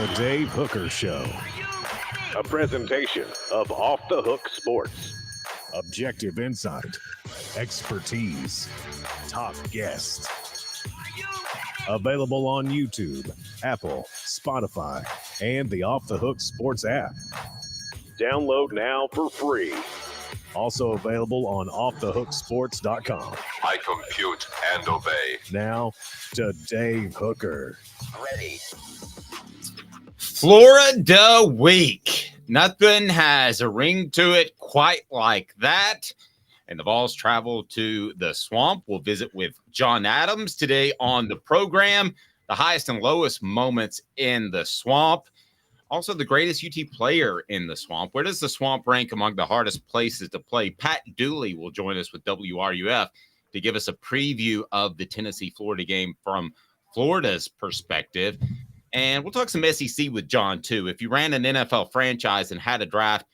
The Dave Hooker Show. A presentation of Off the Hook Sports. Objective insight, expertise, top guests. Available on YouTube, Apple, Spotify, and the Off the Hook Sports app. Download now for free. Also available on offthehooksports.com. I compute and obey. Now to Dave Hooker. Ready. Florida week. Nothing has a ring to it quite like that. And the Vols travel to the swamp. We'll visit with John Adams today on the program. The highest and lowest moments in the swamp. Also, the greatest UT player in the swamp. Where does the swamp rank among the hardest places to play? Pat Dooley will join us with WRUF to give us a preview of the Tennessee-Florida game from Florida's perspective. And we'll talk some SEC with John, too. If you ran an NFL franchise and had to draft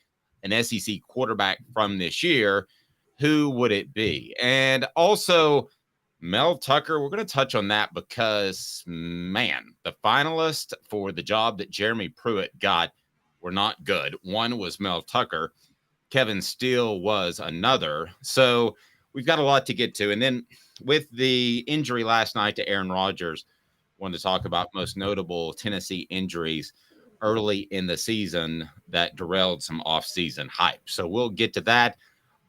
an SEC quarterback from this year, who would it be? And also, Mel Tucker, we're going to touch on that because, man, the finalists for the job that Jeremy Pruitt got were not good. One was Mel Tucker. Kevin Steele was another. So we've got a lot to get to. And then with the injury last night to Aaron Rodgers, wanted to talk about most notable Tennessee injuries early in the season that derailed some offseason hype. So we'll get to that.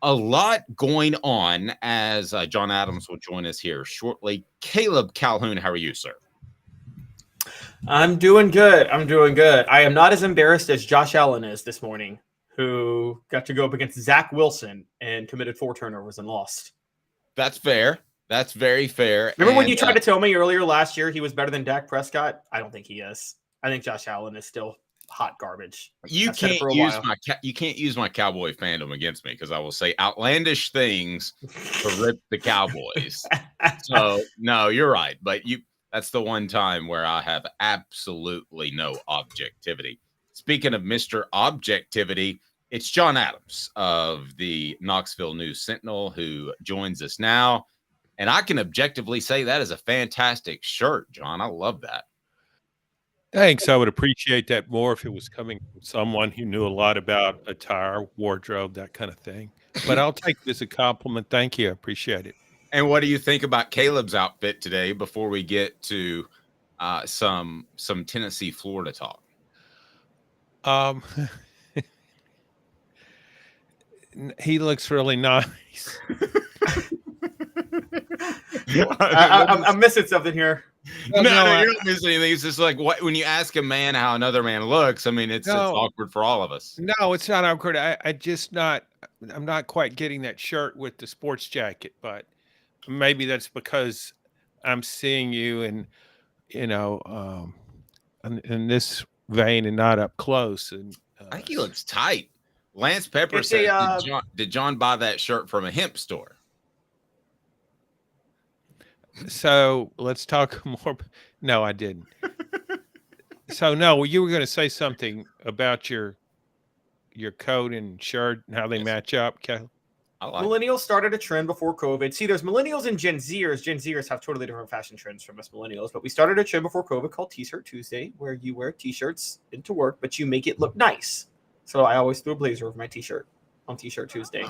A lot going on as John Adams will join us here shortly. Caleb Calhoun, how are you, sir? I'm doing good. I am not as embarrassed as Josh Allen is this morning, who got to go up against Zach Wilson and committed 4 turnovers and lost. That's fair. That's very fair. Remember when you tried to tell me earlier last year he was better than Dak Prescott? I don't think he is. I think Josh Allen is still hot garbage. You can't use my Cowboy fandom against me because I will say outlandish things to rip the Cowboys. So no, you're right. But that's the one time where I have absolutely no objectivity. Speaking of Mr. Objectivity, it's John Adams of the Knoxville News Sentinel who joins us now. And I can objectively say that is a fantastic shirt, John. I love that. Thanks. I would appreciate that more if it was coming from someone who knew a lot about attire, wardrobe, that kind of thing. But I'll take it as a compliment. Thank you. I appreciate it. And what do you think about Caleb's outfit today before we get to some Tennessee, Florida talk? He looks really nice. I'm missing something here. No, you're not missing anything. It's just like when you ask a man how another man looks. I mean, it's awkward for all of us. No, it's not awkward. I'm not quite getting that shirt with the sports jacket, but maybe that's because I'm seeing you in this vein and not up close. And I think he looks tight. Lance Pepper said, did John buy that shirt from a hemp store? So let's talk more. No, I didn't. So no, you were going to say something about your coat and shirt and how they match up. Millennials started a trend before COVID. See, there's millennials and Gen Zers. Gen Zers have totally different fashion trends from us millennials, but we started a trend before COVID called T-shirt Tuesday, where you wear T-shirts into work, but you make it look nice. So I always threw a blazer over my T-shirt on T-shirt Tuesday,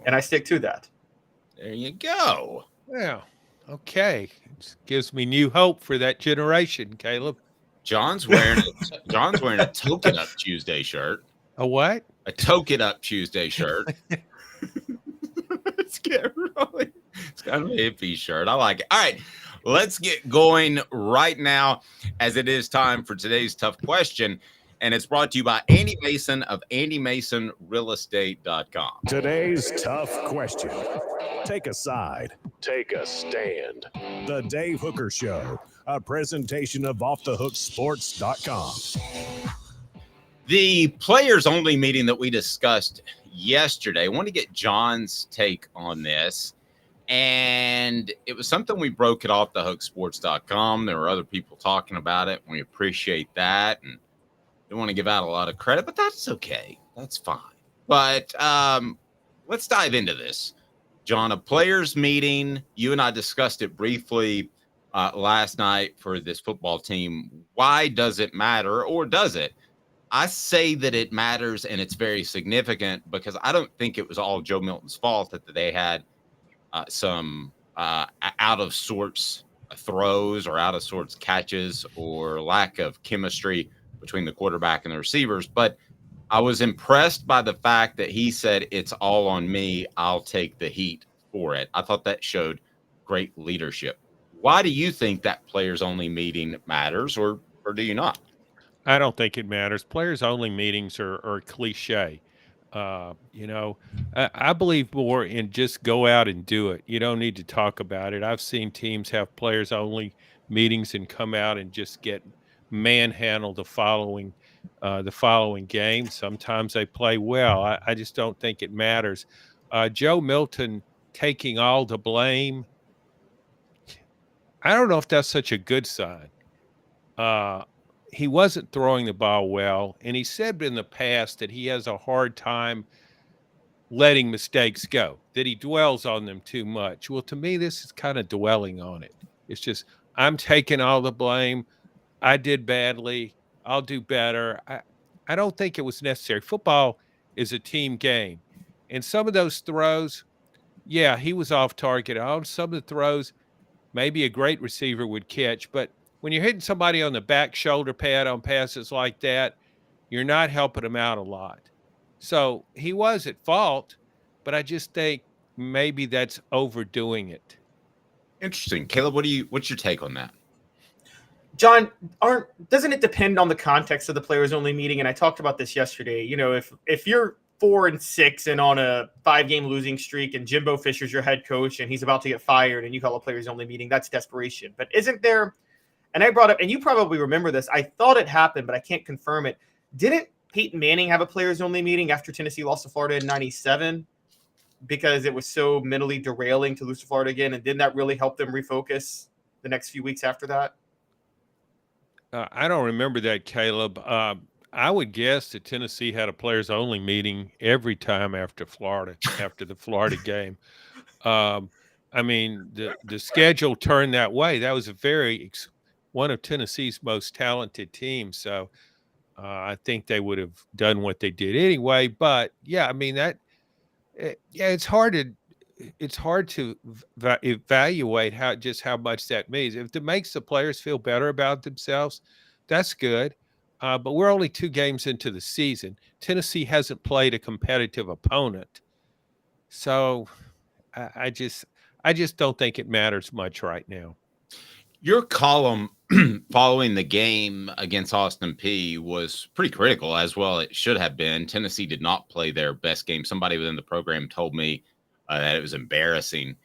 and I stick to that. There you go. Yeah. Okay. It gives me new hope for that generation, Caleb. John's wearing a Token Up Tuesday shirt. A what? A Token Up Tuesday shirt. It's kind of a hippie shirt. I like it. All right. Let's get going right now as it is time for today's tough question. And it's brought to you by Andy Mason of AndyMasonRealEstate.com. Today's tough question. Take a side. Take a stand. The Dave Hooker Show. A presentation of offthehooksports.com. The players-only meeting that we discussed yesterday, I want to get John's take on this. And it was something we broke at offthehooksports.com. There were other people talking about it. We appreciate that. And don't want to give out a lot of credit, but that's okay. That's fine. But let's dive into this. John, a players meeting, you and I discussed it briefly last night for this football team. Why does it matter, or does it? I say that it matters and it's very significant because I don't think it was all Joe Milton's fault that they had some out of sorts throws or out of sorts catches or lack of chemistry between the quarterback and the receivers. But I was impressed by the fact that he said, "It's all on me. I'll take the heat for it." I thought that showed great leadership. Why do you think that players only meeting matters, or do you not? I don't think it matters. Players only meetings are cliche. I believe more in just go out and do it. You don't need to talk about it. I've seen teams have players only meetings and come out and just get manhandled the following game. Sometimes they play well. I just don't think it matters. Joe Milton taking all the blame, I don't know if that's such a good sign. He wasn't throwing the ball well, and he said in the past that he has a hard time letting mistakes go, that he dwells on them too much. Well, to me, this is kind of dwelling on it. It's just, I'm taking all the blame. I did badly. I'll do better. I don't think it was necessary. Football is a team game. And some of those throws, yeah, he was off target. On some of the throws, maybe a great receiver would catch. But when you're hitting somebody on the back shoulder pad on passes like that, you're not helping them out a lot. So he was at fault, but I just think maybe that's overdoing it. Interesting. Caleb, what's your take on that? John, doesn't it depend on the context of the players only meeting? And I talked about this yesterday. You know, if you're 4-6 and on a 5-game losing streak and Jimbo Fisher's your head coach and he's about to get fired and you call a players only meeting, that's desperation. But isn't there, and I brought up, and you probably remember this, I thought it happened, but I can't confirm it. Didn't Peyton Manning have a players only meeting after Tennessee lost to Florida in 97 because it was so mentally derailing to lose to Florida again? And didn't that really help them refocus the next few weeks after that? I don't remember that, Caleb. I would guess that Tennessee had a players only meeting every time after the Florida game. I mean, the schedule turned that way. That was one of Tennessee's most talented teams. So I think they would have done what they did anyway. But yeah, I mean it's hard to evaluate how much that means. If it makes the players feel better about themselves, that's good. But we're only 2 games into the season. Tennessee hasn't played a competitive opponent. So I just don't think it matters much right now. Your column following the game against Austin Peay was pretty critical, as well it should have been. Tennessee did not play their best game. Somebody within the program told me that it was embarrassing.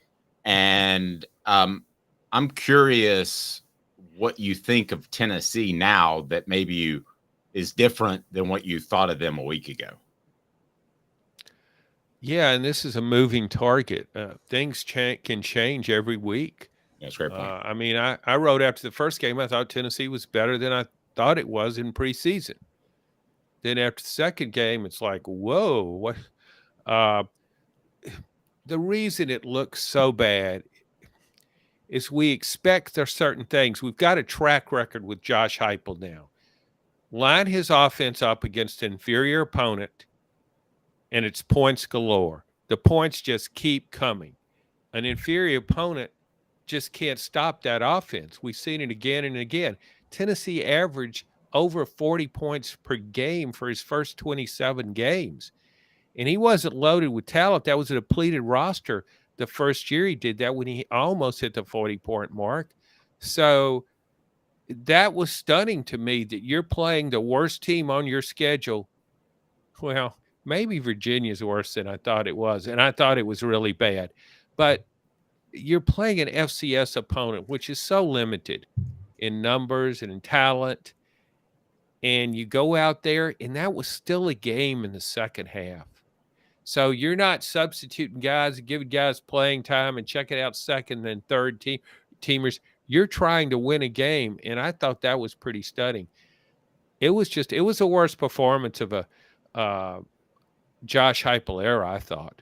And I'm curious what you think of Tennessee now that maybe is different than what you thought of them a week ago. Yeah, and this is a moving target. Things can change every week. That's a great point. I mean, I wrote after the first game, I thought Tennessee was better than I thought it was in preseason. Then after the second game, it's like, whoa, what? The reason it looks so bad is we expect there's certain things. We've got a track record with Josh Heupel now. Line his offense up against an inferior opponent, and it's points galore. The points just keep coming. An inferior opponent just can't stop that offense. We've seen it again and again. Tennessee averaged over 40 points per game for his first 27 games. And he wasn't loaded with talent. That was a depleted roster the first year he did that when he almost hit the 40-point mark. So that was stunning to me that you're playing the worst team on your schedule. Well, maybe Virginia's worse than I thought it was, and I thought it was really bad. But you're playing an FCS opponent, which is so limited in numbers and in talent, and you go out there, and that was still a game in the second half. So you're not substituting guys and giving guys playing time and checking out second and third teamers. You're trying to win a game, and I thought that was pretty stunning. It was the worst performance of a Josh Heupel era, I thought.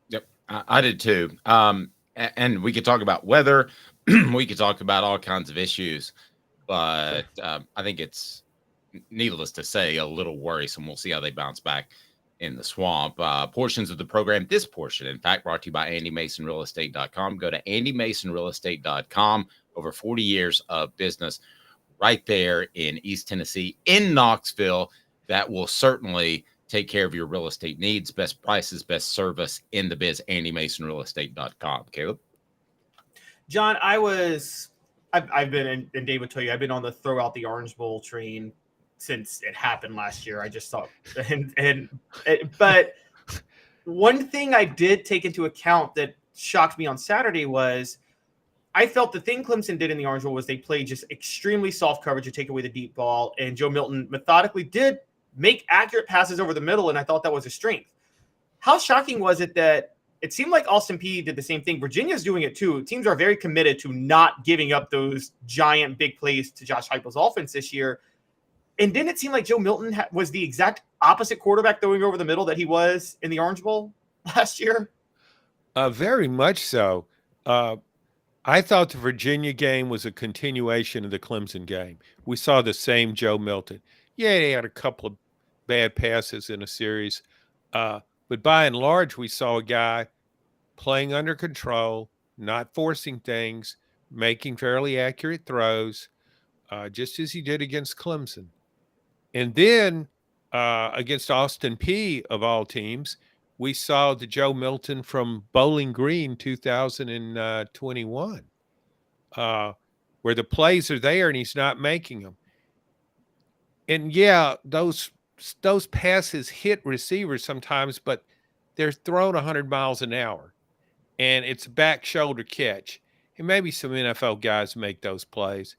Yep, I did too. And we could talk about weather, we could talk about all kinds of issues, but I think it's needless to say a little worrisome. We'll see how they bounce back in the swamp. Portions of the program, this portion, in fact, brought to you by AndyMasonRealEstate.com. Go to AndyMasonRealEstate.com. Over 40 years of business right there in East Tennessee, in Knoxville, that will certainly take care of your real estate needs. Best prices, best service in the biz. AndyMasonRealEstate.com. Caleb? John, I've been, and Dave would tell you, I've been on the throw out the Orange Bowl train since it happened last year. I just thought, but one thing I did take into account that shocked me on Saturday was I felt the thing Clemson did in the Orange Bowl was they played just extremely soft coverage to take away the deep ball, and Joe Milton methodically did make accurate passes over the middle, and I thought that was a strength. How shocking was it that it seemed like Austin Peay did the same thing? Virginia's doing it too. Teams are very committed to not giving up those giant big plays to Josh Heupel's offense this year. And didn't it seem like Joe Milton was the exact opposite quarterback throwing over the middle that he was in the Orange Bowl last year? Very much so. I thought the Virginia game was a continuation of the Clemson game. We saw the same Joe Milton. Yeah, he had a couple of bad passes in a series. But by and large, we saw a guy playing under control, not forcing things, making fairly accurate throws, just as he did against Clemson. And then against Austin Peay, of all teams, we saw the Joe Milton from Bowling Green 2021, where the plays are there and he's not making them. And yeah, those passes hit receivers sometimes, but they're thrown 100 miles an hour, and it's a back shoulder catch. And maybe some NFL guys make those plays.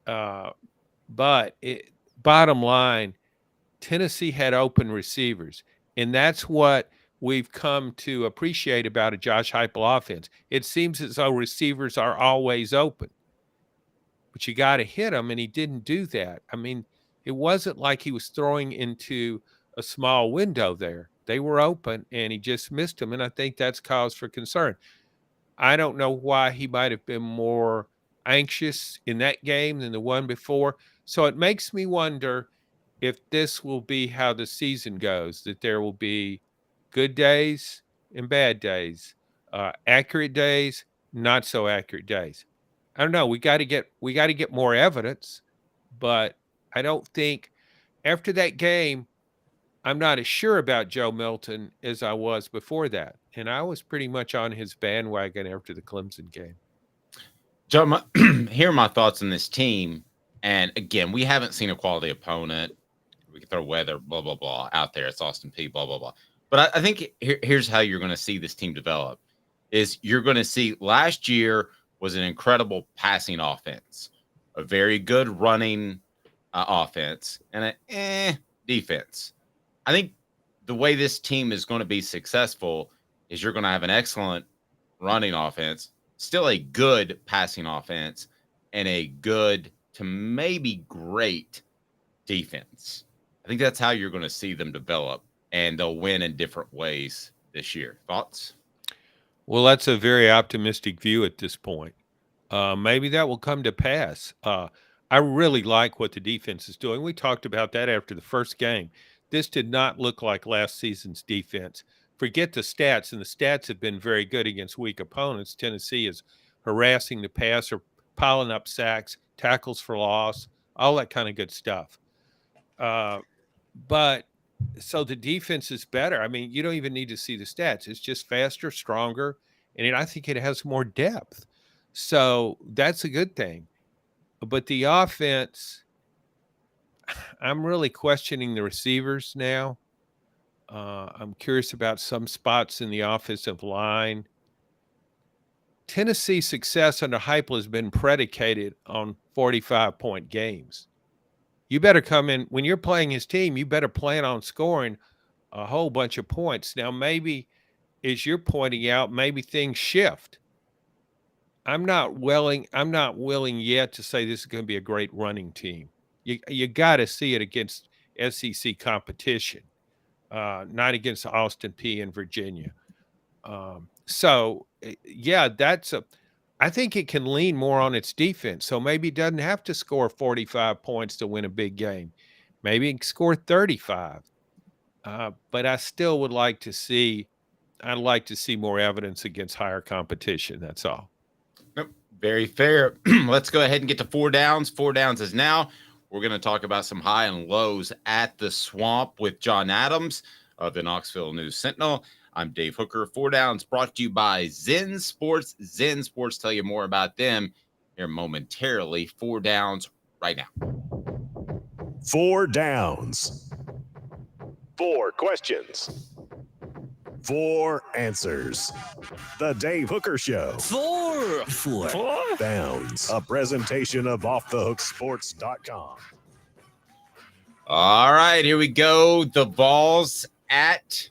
But bottom line, Tennessee had open receivers, and that's what we've come to appreciate about a Josh Heupel offense. It seems as though receivers are always open, but you got to hit them, and he didn't do that. I mean, it wasn't like he was throwing into a small window there. They were open, and he just missed them, and I think that's cause for concern. I don't know why he might have been more anxious in that game than the one before. So it makes me wonder if this will be how the season goes, that there will be good days and bad days, accurate days, not so accurate days. I don't know. We got to get more evidence, but I don't think after that game, I'm not as sure about Joe Milton as I was before that. And I was pretty much on his bandwagon after the Clemson game. Joe, here are my thoughts on this team. And again, we haven't seen a quality opponent. We can throw weather, blah, blah, blah, out there. It's Austin Peay, blah, blah, blah. But I think here's how you're going to see this team develop is you're going to see last year was an incredible passing offense, a very good running offense, and a defense. I think the way this team is going to be successful is you're going to have an excellent running offense, still a good passing offense, and a good to maybe great defense. I think that's how you're going to see them develop, and they'll win in different ways this year. Thoughts? Well, that's a very optimistic view at this point. Maybe that will come to pass. I really like what the defense is doing. We talked about that after the first game. This did not look like last season's defense. Forget the stats, and the stats have been very good against weak opponents. Tennessee is harassing the passer, piling up sacks, tackles for loss, all that kind of good stuff. But so the defense is better. I mean, you don't even need to see the stats. It's just faster, stronger, and I think it has more depth. So that's a good thing. But the offense, I'm really questioning the receivers now. I'm curious about some spots in the offensive line. Tennessee's success under Heupel has been predicated on 45-point games. You better come in when you're playing his team. You better plan on scoring a whole bunch of points. Now, maybe, as you're pointing out, maybe things shift. I'm not willing yet to say this is going to be a great running team. You got to see it against SEC competition, not against Austin Peay and Virginia. So, yeah, I think it can lean more on its defense. So maybe it doesn't have to score 45 points to win a big game. Maybe it can score 35. But I still would like to see I'd like to see more evidence against higher competition. That's all. Nope. Very fair. Let's go ahead and get to 4 downs. 4 downs is now. We're going to talk about some high and lows at the Swamp with John Adams of the Knoxville News Sentinel. I'm Dave Hooker. 4 downs brought to you by Zen Sports. Zen Sports, tell you more about them here momentarily. 4 downs right now. 4 downs. 4 questions. 4 answers. The Dave Hooker Show. 4 downs. A presentation of offthehooksports.com. All right, here we go. The Vols at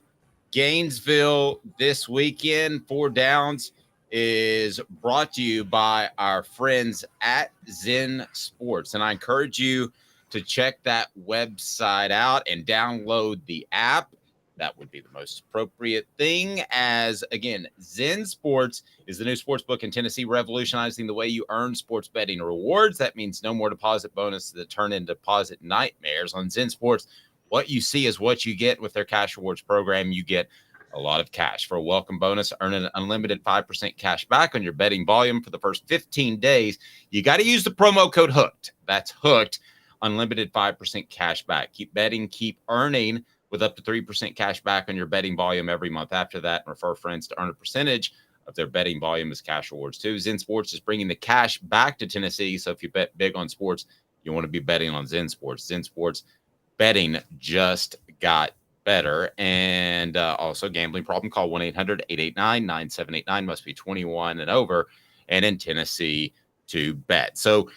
Gainesville this weekend. 4 downs is brought to you by our friends at Zen Sports. And I encourage you to check that website out and download the app. That would be the most appropriate thing, as, again, Zen Sports is the new sports book in Tennessee, revolutionizing the way you earn sports betting rewards. That means no more deposit bonuses that turn into deposit nightmares. On Zen Sports, what you see is what you get with their cash rewards program. You get a lot of cash. For a welcome bonus, earn an unlimited 5% cash back on your betting volume for the first 15 days. You got to use the promo code HOOKED. That's HOOKED. Unlimited 5% cash back. Keep betting, keep earning with up to 3% cash back on your betting volume every month after that. And refer friends to earn a percentage of their betting volume as cash rewards too. Zen Sports is bringing the cash back to Tennessee. So if you bet big on sports, you want to be betting on Zen Sports. Zen Sports betting just got better. And also gambling problem, call 1-800-889-9789. Must be 21 and over and in Tennessee to bet. So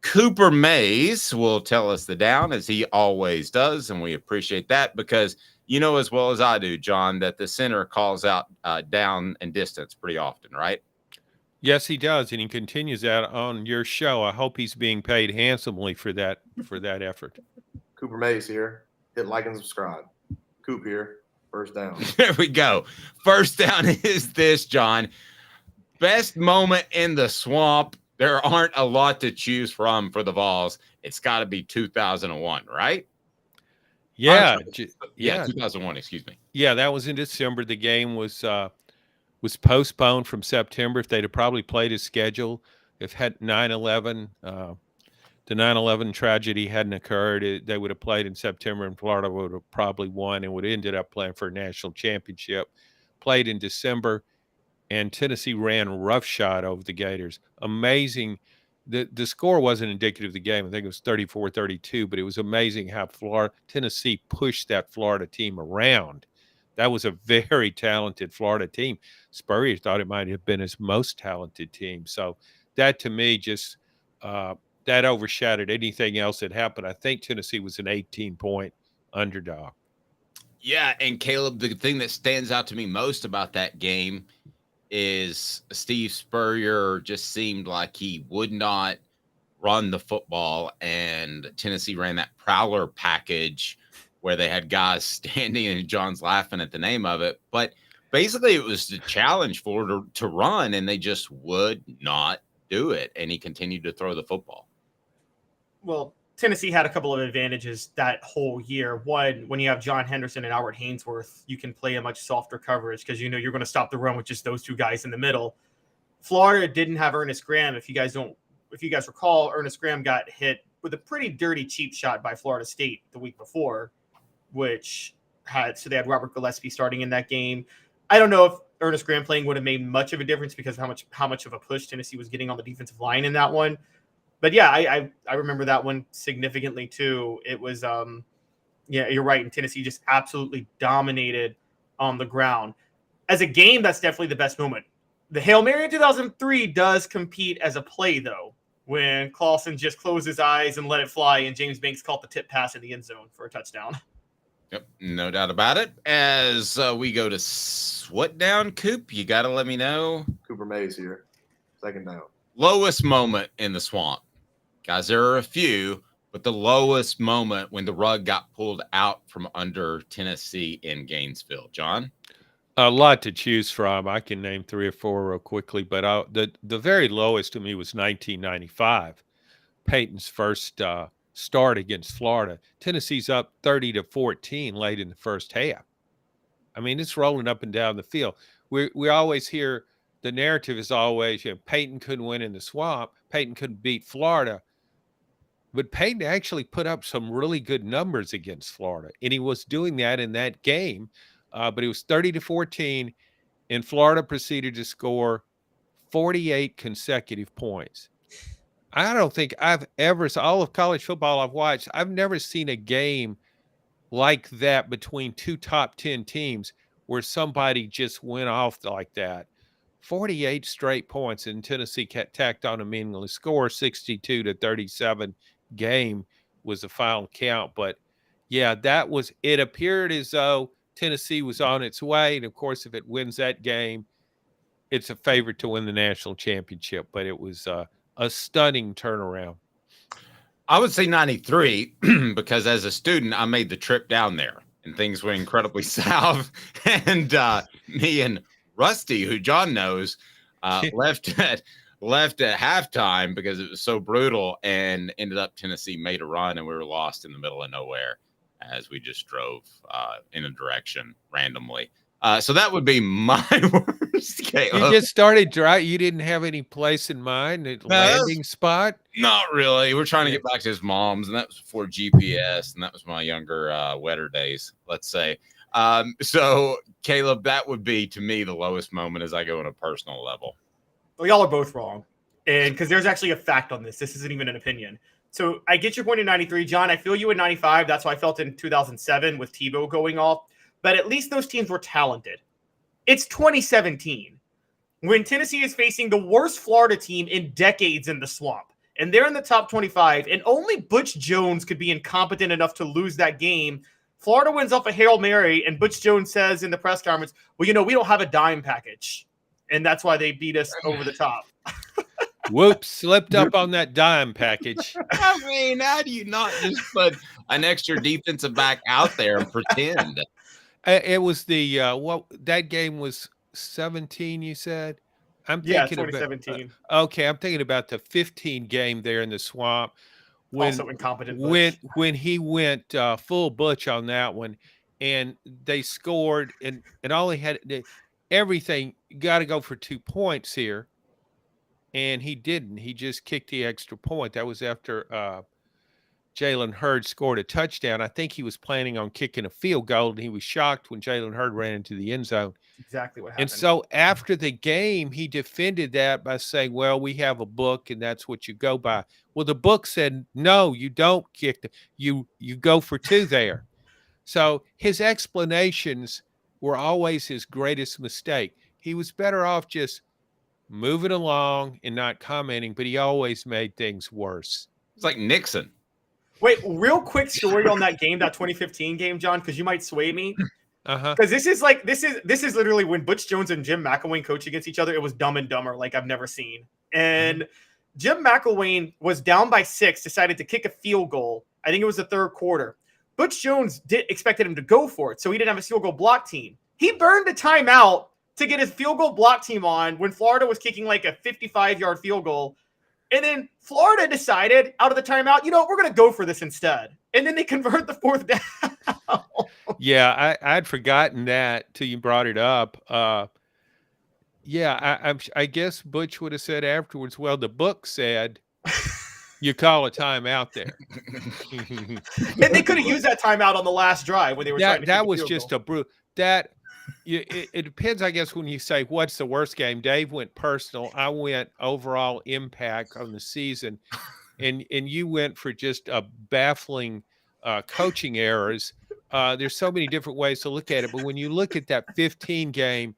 Cooper Mays will tell us the down, as he always does, and we appreciate that because you know as well as I do, John, that the center calls out down and distance pretty often, right? Yes, he does, and he continues that on your show. I hope he's being paid handsomely for that effort. Cooper Mays here. Hit like and subscribe. Coop here. First down. There we go. First down is this, John. Best moment in the Swamp. There aren't a lot to choose from for the Vols. It's got to be 2001, right? Yeah. 2001, excuse me. Yeah, that was in December. The game was postponed from September. If they'd have probably played as scheduled, if had 9/11, the 9/11 tragedy hadn't occurred, they would have played in September, and Florida would have probably won and would have ended up playing for a national championship. Played in December. And Tennessee ran roughshod over the Gators. Amazing. The score wasn't indicative of the game. I think it was 34-32, but it was amazing how Tennessee pushed that Florida team around. That was a very talented Florida team. Spurrier thought it might have been his most talented team. So that, to me, just that overshadowed anything else that happened. I think Tennessee was an 18-point underdog. Yeah, and Caleb, the thing that stands out to me most about that game is Steve Spurrier just seemed like he would not run the football, and Tennessee ran that prowler package where they had guys standing, and John's laughing at the name of it. But basically it was the challenge for her to run, and they just would not do it, and he continued to throw the football. Well, Tennessee had a couple of advantages that whole year. One, when you have John Henderson and Albert Haynesworth, you can play a much softer coverage because you know you're going to stop the run with just those two guys in the middle. Florida didn't have Ernest Graham. If you guys recall, Ernest Graham got hit with a pretty dirty cheap shot by Florida State the week before, so they had Robert Gillespie starting in that game. I don't know if Ernest Graham playing would have made much of a difference because of how much of a push Tennessee was getting on the defensive line in that one. But yeah, I remember that one significantly too. It was, yeah, you're right. And Tennessee just absolutely dominated on the ground. As a game, that's definitely the best moment. The Hail Mary in 2003 does compete as a play, though, when Clausen just closed his eyes and let it fly, and James Banks caught the tip pass in the end zone for a touchdown. Yep, no doubt about it. As we go to what down, Coop? You got to let me know. Cooper Mays here. Second down. Lowest moment in the Swamp. Guys, there are a few, but the lowest moment when the rug got pulled out from under Tennessee in Gainesville. John? A lot to choose from. I can name 3 or 4 real quickly, but the very lowest to me was 1995. Peyton's first start against Florida. Tennessee's up 30-14 late in the first half. I mean, it's rolling up and down the field. We always hear the narrative is always, Peyton couldn't win in the Swamp. Peyton couldn't beat Florida. But Peyton actually put up some really good numbers against Florida, and he was doing that in that game. But it was 30-14, and Florida proceeded to score 48 consecutive points. I don't think I've ever, all of college football I've watched, I've never seen a game like that between 2 top 10 teams where somebody just went off like that. 48 straight points, and Tennessee tacked on a meaningless score. 62-37 game was the final count. But yeah, it appeared as though Tennessee was on its way. And of course, if it wins that game, it's a favorite to win the national championship. But it was a stunning turnaround. I would say 93 because as a student, I made the trip down there and things went incredibly south. And me and Rusty, who John knows, left at halftime because it was so brutal, and ended up Tennessee made a run, and we were lost in the middle of nowhere as we just drove in a direction randomly. So that would be my worst, Caleb. You just started dry. You didn't have any place in mind, landing spot? Not really. We're trying to get back to his mom's, and that was before GPS, and that was my younger, wetter days, let's say. So, Caleb, that would be, to me, the lowest moment as I go on a personal level. Well, y'all are both wrong. And because there's actually a fact on this. This isn't even an opinion. So I get your point in 93. John, I feel you in 95. That's how I felt in 2007 with Tebow going off. But at least those teams were talented. It's 2017 when Tennessee is facing the worst Florida team in decades in the Swamp. And they're in the top 25. And only Butch Jones could be incompetent enough to lose that game. Florida wins off a Hail Mary, and Butch Jones says in the press conference, well, we don't have a dime package. And that's why they beat us over the top. Whoops, slipped up on that dime package. I mean, how do you not just put an extra defensive back out there and pretend? It was that game was 17, you said? I'm thinking 2017. Okay, I'm thinking about the 15 game there in the Swamp. Also incompetent Butch. When he went full Butch on that one, and they scored, and all he had everything got to go for 2 points here, and he didn't. He just kicked the extra point. That was after Jalen Hurd scored a touchdown. I think he was planning on kicking a field goal, and he was shocked when Jalen Hurd ran into the end zone. Exactly what happened. And so after the game, he defended that by saying, well, we have a book, and that's what you go by. Well, the book said, no, you don't kick. You go for 2 there. So his explanations were always his greatest mistake. He was better off just moving along and not commenting, but he always made things worse. It's like Nixon. Wait, real quick story on that game, that 2015 game, John, because you might sway me. Because this is literally when Butch Jones and Jim McElwain coach against each other. It was Dumb and Dumber like I've never seen. And Jim McElwain was down by 6, decided to kick a field goal. I think it was the third quarter. Butch Jones expected him to go for it, so he didn't have a field goal block team. He burned a timeout to get his field goal block team on when Florida was kicking like a 55-yard field goal. And then Florida decided out of the timeout, we're going to go for this instead. And then they convert the 4th down. Yeah, I'd forgotten that till you brought it up. I guess Butch would have said afterwards, well, the book said you call a timeout there. And they could have used that timeout on the last drive when they were trying to that was just goal. It depends, I guess, when you say what's the worst game. Dave went personal. I went overall impact on the season, and you went for just a baffling coaching errors. There's so many different ways to look at it, but when you look at that 15 game,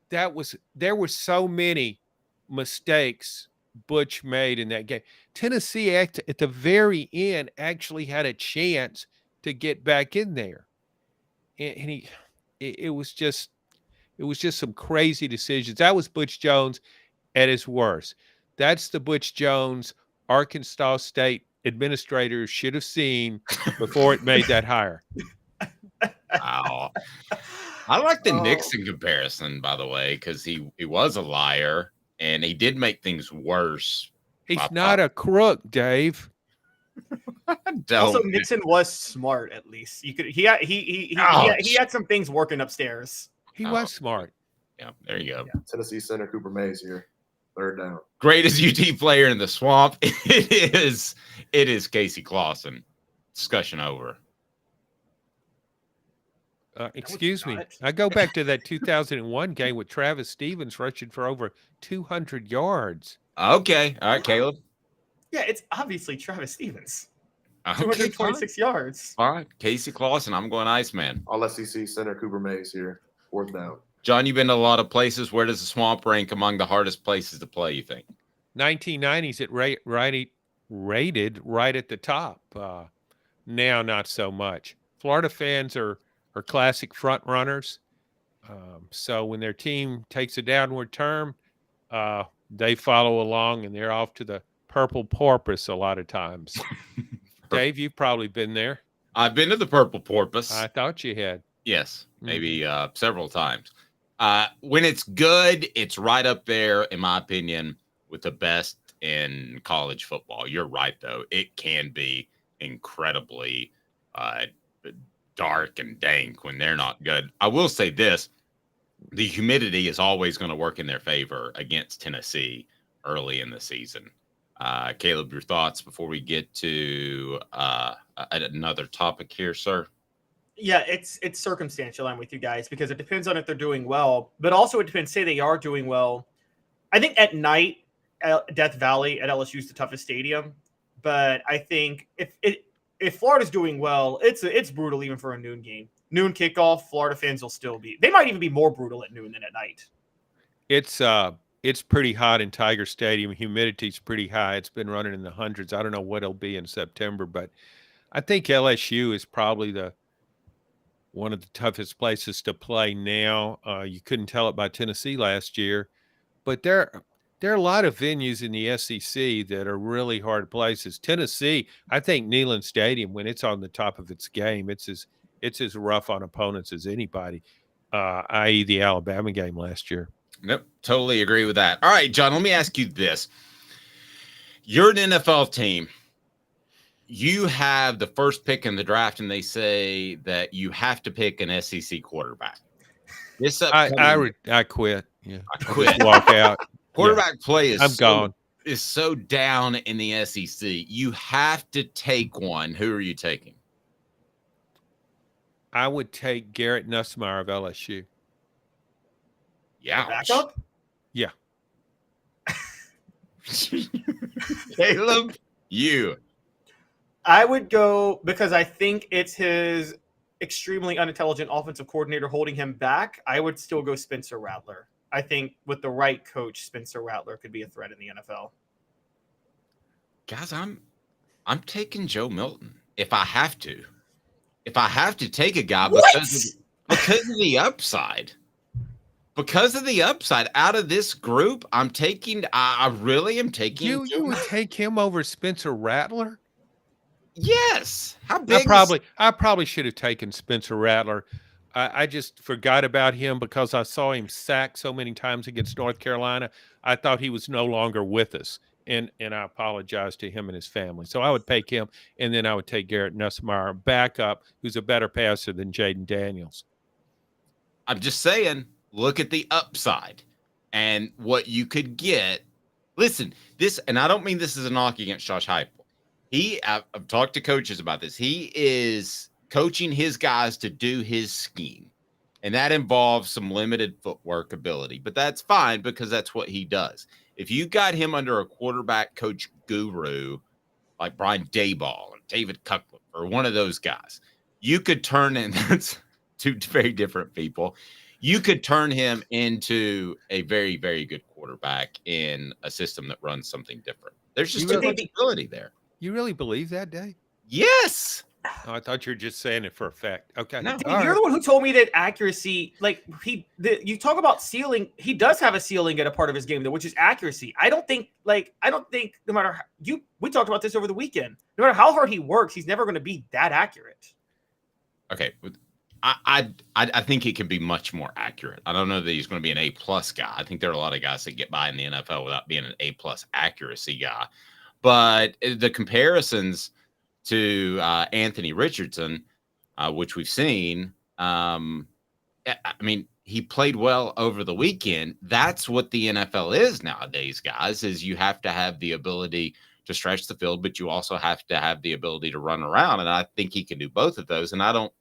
there were so many mistakes Butch made in that game. Tennessee at the very end actually had a chance to get back in there, and it was just some crazy decisions. That was Butch Jones at his worst. That's the Butch Jones Arkansas State administrators should have seen before it made that hire. Wow. I like the Nixon comparison, by the way, because he was a liar and he did make things worse. He's not a crook, Dave. Also, Nixon was smart. At least he had some things working upstairs. He was smart. Yeah, there you go. Yeah. Tennessee center Cooper Mays here, 3rd down. Greatest UT player in the swamp. It is Casey Clausen. Discussion over. Excuse me. I go back to that 2001 game with Travis Stevens rushing for over 200 yards. Okay. All right, Caleb. Yeah, it's obviously Travis Stevens. Okay, 226 yards. All right. Casey Clausen. I'm going Iceman. All SEC center Cooper Mays here, 4th down. John, you've been to a lot of places. Where does the swamp rank among the hardest places to play, you think? 1990s, it rated right at the top. Now, not so much. Florida fans are classic front runners. So when their team takes a downward turn, they follow along and they're off to the purple porpoise a lot of times. Dave, you've probably been there. I've been to the purple porpoise. I thought you had. Yes, maybe several times. When it's good, it's right up there, in my opinion, with the best in college football. You're right, though. It can be incredibly dark and dank when they're not good. I will say this. The humidity is always going to work in their favor against Tennessee early in the season. Caleb, your thoughts before we get to another topic here, sir? Yeah, it's circumstantial. I'm with you guys because it depends on if they're doing well, but also it depends. Say they are doing well. I think at night, Death Valley at LSU is the toughest stadium, but I think if Florida's doing well, it's brutal even for a noon game. Noon kickoff, Florida fans will still be. They might even be more brutal at noon than at night. It's pretty hot in Tiger Stadium. Humidity's pretty high. It's been running in the hundreds. I don't know what it'll be in September, but I think LSU is probably one of the toughest places to play now. You couldn't tell it by Tennessee last year, but there are a lot of venues in the SEC that are really hard places. Tennessee, I think Neyland Stadium, when it's on the top of its game, it's as rough on opponents as anybody, i.e. the Alabama game last year. Nope, totally agree with that. All right, John, let me ask you this. You're an NFL team. You have the first pick in the draft, and they say that you have to pick an SEC quarterback. I quit. Yeah, I quit. Just walk out. Quarterback play is gone. Is so down in the SEC. You have to take one. Who are you taking? I would take Garrett Nussmeier of LSU. Yeah. Backup? Yeah. Caleb, you. I would go because I think it's his extremely unintelligent offensive coordinator holding him back. I would still go Spencer Rattler. I think with the right coach, Spencer Rattler could be a threat in the NFL. Guys, I'm taking Joe Milton if I have to. If I have to take a guy because of the upside. Because of the upside out of this group, I really am taking You would take him over Spencer Rattler? Yes. How big? I probably should have taken Spencer Rattler. I just forgot about him because I saw him sacked so many times against North Carolina. I thought he was no longer with us, and I apologize to him and his family. So I would take him, and then I would take Garrett Nussmeier backup, who's a better passer than Jaden Daniels. I'm just saying, look at the upside and what you could get. Listen, this, and I don't mean this is a knock against Josh Heupel. I've talked to coaches about this. He is coaching his guys to do his scheme, and that involves some limited footwork ability, but that's fine because that's what he does. If you got him under a quarterback coach guru like Brian Daboll or David Cutcliffe or one of those guys, you could turn in that's two very different people. You could turn him into a very, very good quarterback in a system that runs something different. There's just too much ability there. You really believe that, Dave? Yes. Oh, I thought you were just saying it for a fact. Okay. No, you're the one who told me that accuracy, you talk about ceiling. He does have a ceiling at a part of his game, though, which is accuracy. I don't think no matter we talked about this over the weekend. No matter how hard he works, he's never going to be that accurate. Okay. I think he can be much more accurate. I don't know that he's going to be an A+ guy. I think there are a lot of guys that get by in the NFL without being an A+ accuracy guy. But the comparisons to Anthony Richardson, which we've seen, I mean, he played well over the weekend. That's what the NFL is nowadays, guys, is you have to have the ability to stretch the field, but you also have to have the ability to run around. And I think he can do both of those. And I don't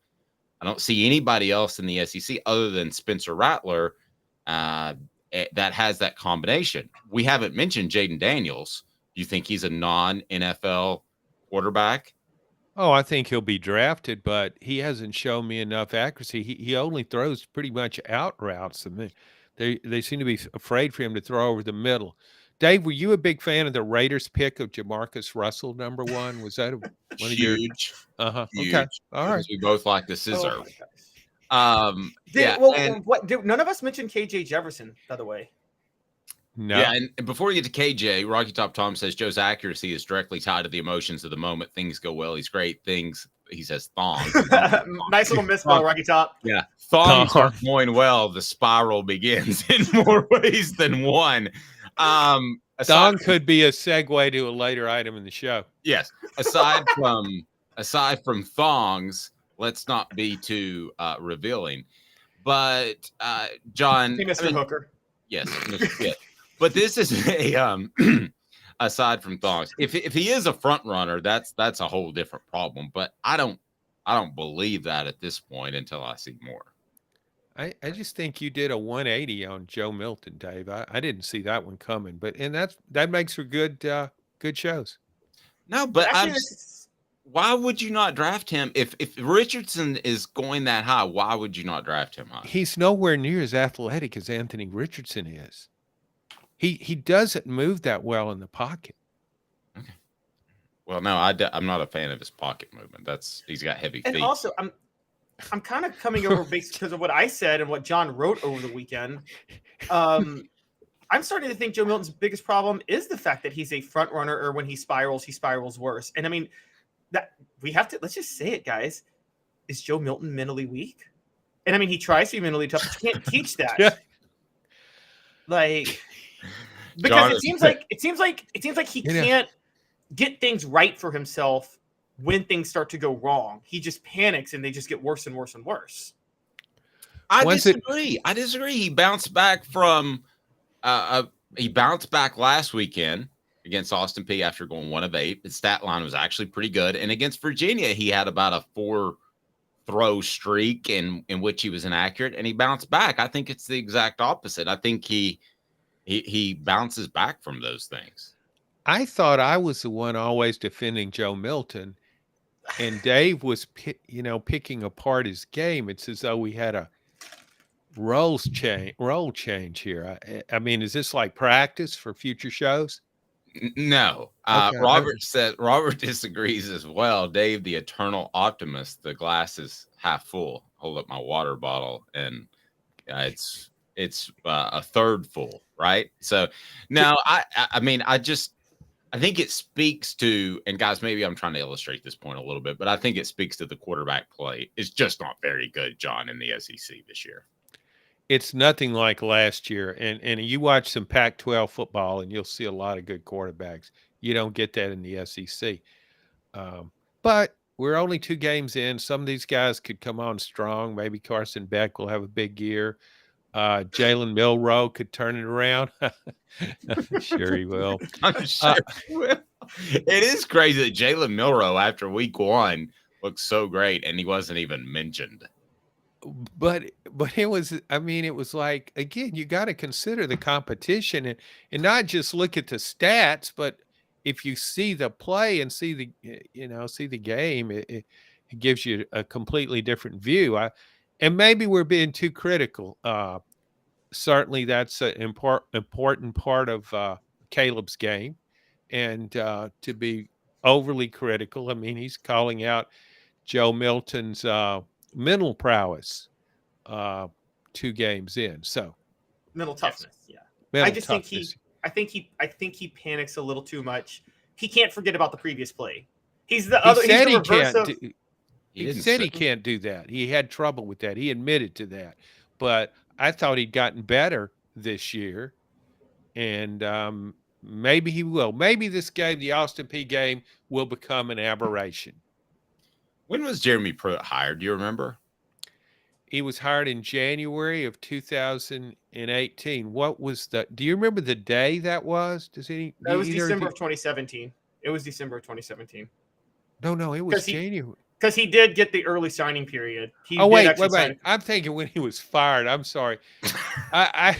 see anybody else in the SEC other than Spencer Rattler that has that combination. We haven't mentioned Jaden Daniels. Do you think he's a non-NFL quarterback? Oh, I think he'll be drafted, but he hasn't shown me enough accuracy. He only throws pretty much out routes. I mean, they seem to be afraid for him to throw over the middle. Dave, were you a big fan of the Raiders pick of Jamarcus Russell, number 1? Was that one of your? Huge. Okay. All right. Because we both like the scissor. None of us mentioned KJ Jefferson, by the way. No. Yeah, and before we get to KJ, Rocky Top Tom says Joe's accuracy is directly tied to the emotions of the moment. Things go well, he's great. Things, he says, thongs. Nice little misspell, Rocky Top. Yeah, thongs are going well. The spiral begins in more ways than one. Thong could be a segue to a later item in the show. Yes. Aside from thongs, let's not be too revealing. But John, Mr. Hooker. Yes. Yeah. But this is a aside from thongs. If he is a front runner, that's a whole different problem. But I don't believe that at this point until I see more. I just think you did a 180 on Joe Milton, Dave. I didn't see that one coming, that makes for good shows. No, but why would you not draft him if Richardson is going that high? Why would you not draft him high? He's nowhere near as athletic as Anthony Richardson is. He doesn't move that well in the pocket. Okay. Well, no, I'm not a fan of his pocket movement. He's got heavy feet. And also, I'm kind of coming over based because of what I said and what John wrote over the weekend. I'm starting to think Joe Milton's biggest problem is the fact that he's a front runner, or when he spirals worse. And I mean, that we have to, let's just say it, guys. Is Joe Milton mentally weak? And I mean, he tries to be mentally tough, but you can't teach that. Yeah. Like, because it seems like he can't get things right for himself when things start to go wrong. He just panics and they just get worse and worse and worse. I disagree. He bounced back from he bounced back last weekend against Austin Peay after going 1 of 8. His stat line was actually pretty good. And against Virginia, he had about a 4-throw streak in which he was inaccurate, and he bounced back. I think it's the exact opposite. I think he bounces back from those things. I thought I was the one always defending Joe Milton, and Dave was picking apart his game. It's as though we had a role change here. I mean, is this like practice for future shows? No. Okay. Robert disagrees as well. Dave, the eternal optimist, the glass is half full. Hold up my water bottle, and it's a third full, right? So now I mean, I think it speaks to, and guys, maybe I'm trying to illustrate this point a little bit, but I think it speaks to the quarterback play. It's just not very good, John, in the SEC this year. It's nothing like last year. And you watch some Pac-12 football and you'll see a lot of good quarterbacks. You don't get that in the SEC. But we're only 2 games in. Some of these guys could come on strong. Maybe Carson Beck will have a big year. Jalen Milroe could turn it around. Sure he will. I'm sure he will. It is crazy that Jalen Milroe, after week 1, looks so great and he wasn't even mentioned. But it was like, again, you got to consider the competition and not just look at the stats, but if you see the play and see the game, it gives you a completely different view. And maybe we're being too critical. Certainly that's an important part of Caleb's game, and to be overly critical. I mean, he's calling out Joe Milton's mental prowess 2 games in. So mental toughness. Yeah. I think he panics a little too much. He can't forget about the previous play. He's the reverse of He said he can't do that. He had trouble with that. He admitted to that. But I thought he'd gotten better this year, and maybe he will. Maybe this game, the Austin Peay game, will become an aberration. When was Jeremy Pruitt hired? Do you remember? He was hired in January of 2018. What was do you remember the day that was? That was December of 2017. It was December of 2017. No, it was January. Because he did get the early signing period. Wait. I'm thinking when he was fired. I'm sorry. I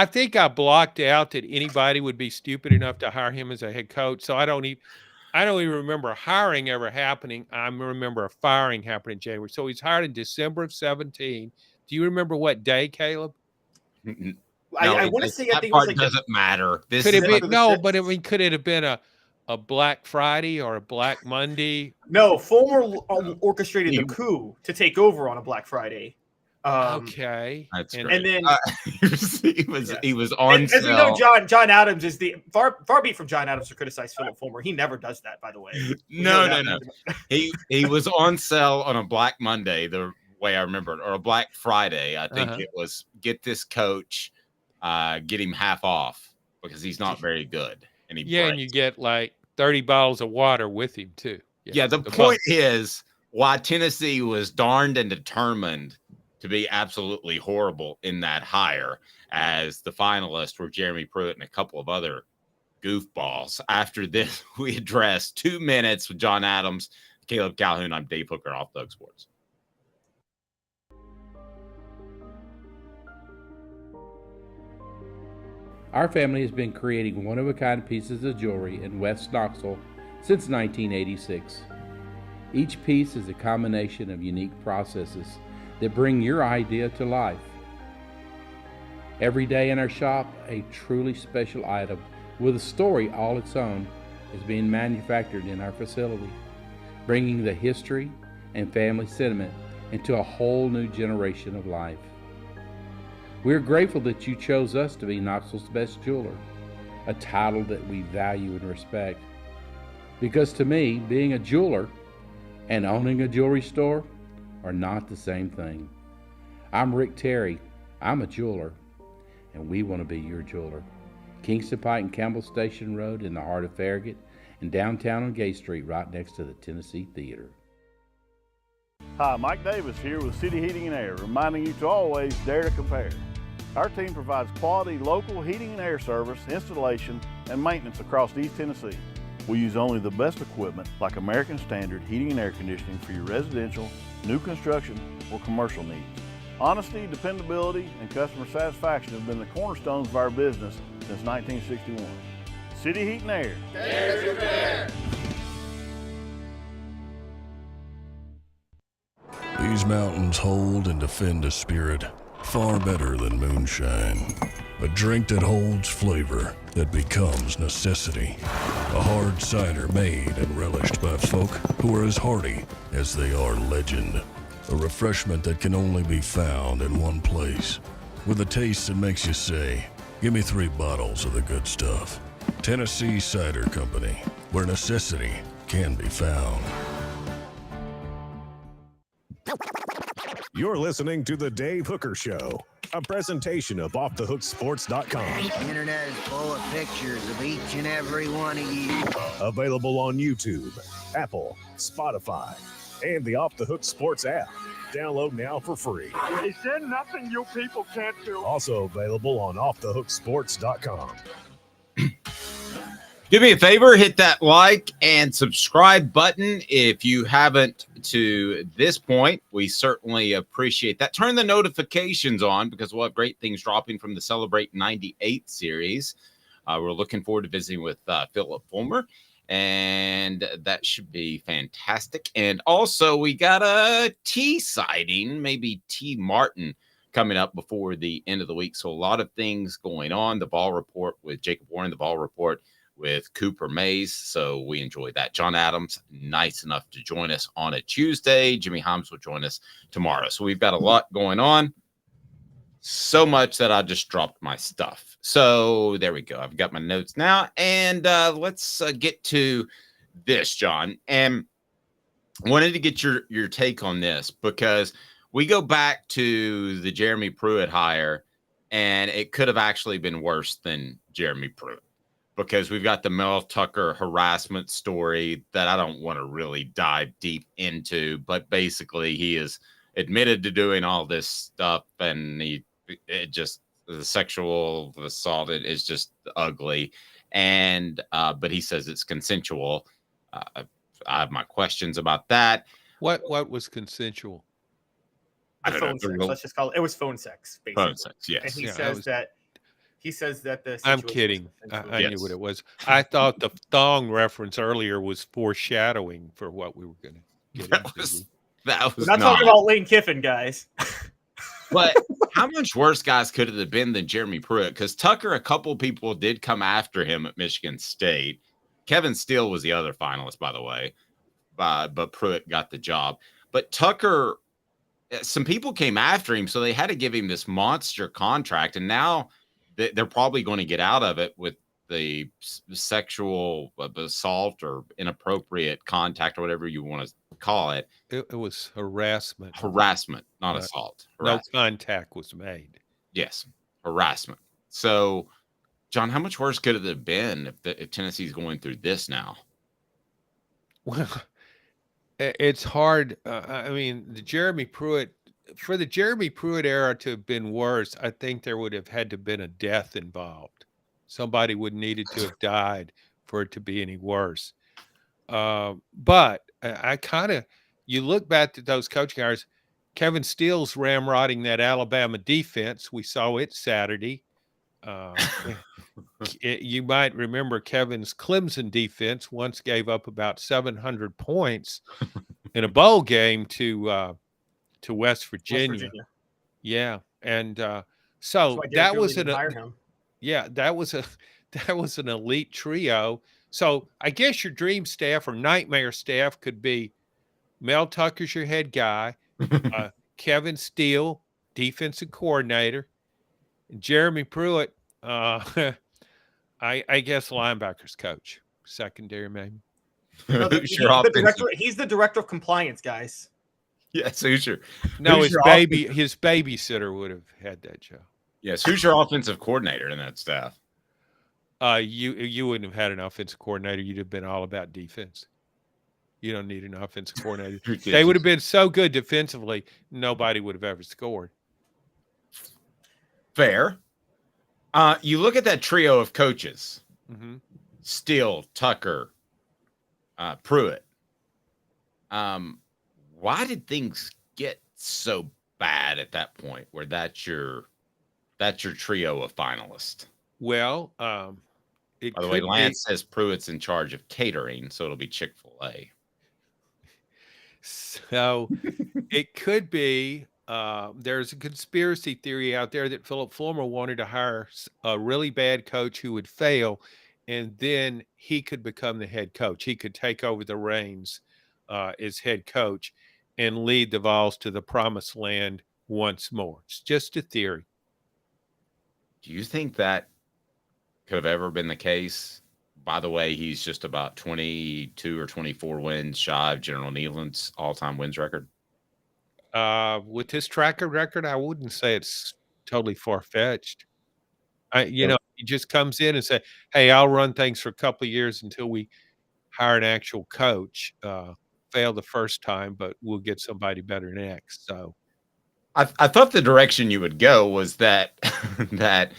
think I blocked out that anybody would be stupid enough to hire him as a head coach. So I don't even remember hiring ever happening. I remember a firing happening in January. So he's hired in December of 17. Do you remember what day, Caleb? No, I want to say I think part it was like doesn't matter. This could is it be no, but I mean, could it have been a Black Friday or a Black Monday? No, Fulmer orchestrated the coup to take over on a Black Friday. Okay, that's and great. then he was on. As we know, John Adams is the far be from John Adams to criticize Philip Fulmer. He never does that, by the way. No. He was on sale on a Black Monday, the way I remember it, or a Black Friday. I think it was. Get this coach, get him half off because he's not very good. And and you get like 30 bottles of water with him too. Yeah, the point is why Tennessee was darned and determined to be absolutely horrible in that hire, as the finalists were Jeremy Pruitt and a couple of other goofballs. After this, we address 2 minutes with John Adams, Caleb Calhoun. I'm Dave Hooker, Off the Hook Sports. Our family has been creating one-of-a-kind pieces of jewelry in West Knoxville since 1986. Each piece is a combination of unique processes that bring your idea to life. Every day in our shop, a truly special item with a story all its own is being manufactured in our facility, bringing the history and family sentiment into a whole new generation of life. We are grateful that you chose us to be Knoxville's best jeweler, a title that we value and respect. Because to me, being a jeweler and owning a jewelry store are not the same thing. I'm Rick Terry. I'm a jeweler, and we want to be your jeweler. Kingston Pike and Campbell Station Road in the heart of Farragut, and downtown on Gay Street right next to the Tennessee Theater. Hi, Mike Davis here with City Heating and Air, reminding you to always dare to compare. Our team provides quality local heating and air service, installation, and maintenance across East Tennessee. We use only the best equipment like American Standard heating and air conditioning for your residential, new construction, or commercial needs. Honesty, dependability, and customer satisfaction have been the cornerstones of our business since 1961. City Heat and Air. Dare to compare. These mountains hold and defend a spirit far better than moonshine. A drink that holds flavor, that becomes necessity. A hard cider made and relished by folk who are as hearty as they are legend. A refreshment that can only be found in one place. With a taste that makes you say, give me 3 bottles of the good stuff. Tennessee Cider Company, where necessity can be found. You're listening to The Dave Hooker Show, a presentation of offthehooksports.com. The internet is full of pictures of each and every one of you. Available on YouTube, Apple, Spotify, and the Off the Hook Sports app. Download now for free. Is there nothing you people can't do? Also available on offthehooksports.com. Do me a favor, hit that like and subscribe button if you haven't to this point. We certainly appreciate that. Turn the notifications on because we'll have great things dropping from the Celebrate 98 series. We're looking forward to visiting with Philip Fulmer, and that should be fantastic. And also, we got a T sighting, maybe T Martin, coming up before the end of the week. So a lot of things going on. The Ball Report with Jacob Warren, the Ball Report with Cooper Mays. So we enjoyed that. John Adams, nice enough to join us on a Tuesday. Jimmy Himes will join us tomorrow. So we've got a lot going on. So much that I just dropped my stuff. So there we go. I've got my notes now. And let's get to this, John. And wanted to get your take on this because we go back to the Jeremy Pruitt hire, and it could have actually been worse than Jeremy Pruitt because we've got the Mel Tucker harassment story that I don't want to really dive deep into, but basically he is admitted to doing all this stuff, and the sexual assault is just ugly, and but he says it's consensual. I have my questions about that. What was consensual? The phone sex. Let's just call it. It was phone sex, basically. Phone sex, yes. And he says that the. I'm kidding. I knew what it was. I thought the thong reference earlier was foreshadowing for what we were going to get into. We're not talking about Lane Kiffin, guys. But how much worse, guys, could it have been than Jeremy Pruitt? Because Tucker, a couple people did come after him at Michigan State. Kevin Steele was the other finalist, by the way, but Pruitt got the job. But Tucker, some people came after him, so they had to give him this monster contract, and now they're probably going to get out of it with the sexual assault or inappropriate contact or whatever you want to call it. It was harassment. Harassment, not assault. Harassment. No contact was made. Yes, harassment. So, John, how much worse could it have been if Tennessee's going through this now? Well, it's hard. I mean, for the Jeremy Pruitt era to have been worse, I think there would have had to have been a death involved. Somebody would needed to have died for it to be any worse. But you look back at those coaching hires, Kevin Steele's ramrodding that Alabama defense. We saw it Saturday. You might remember Kevin's Clemson defense once gave up about 700 points in a bowl game to West Virginia. Yeah, and so that was that was an elite trio. So I guess your dream staff or nightmare staff could be Mel Tucker's your head guy, Kevin Steele, defensive coordinator, and Jeremy Pruitt, I guess linebackers coach, secondary maybe. He's the director of compliance, guys. Yes, who's your his babysitter would have had that job. Yes, who's your offensive coordinator in that staff? You wouldn't have had an offensive coordinator. You'd have been all about defense. You don't need an offensive coordinator. They would have been so good defensively, nobody would have ever scored. Fair. You look at that trio of coaches: Steele, Tucker, Pruitt. Why did things get so bad at that point? Where that's your trio of finalists. Well, by the way, Lance says Pruitt's in charge of catering, so it'll be Chick-fil-A. So it could be. There's a conspiracy theory out there that Philip Fulmer wanted to hire a really bad coach who would fail, and then he could become the head coach. He could take over the reins as head coach and lead the Vols to the promised land once more. It's just a theory. Do you think that could have ever been the case? By the way, he's just about 22 or 24 wins shy of General Nealon's all-time wins record. With his track record, I wouldn't say it's totally far-fetched. He just comes in and say, "Hey, I'll run things for a couple of years until we hire an actual coach. Fail the first time, but we'll get somebody better next." So, I thought the direction you would go was that that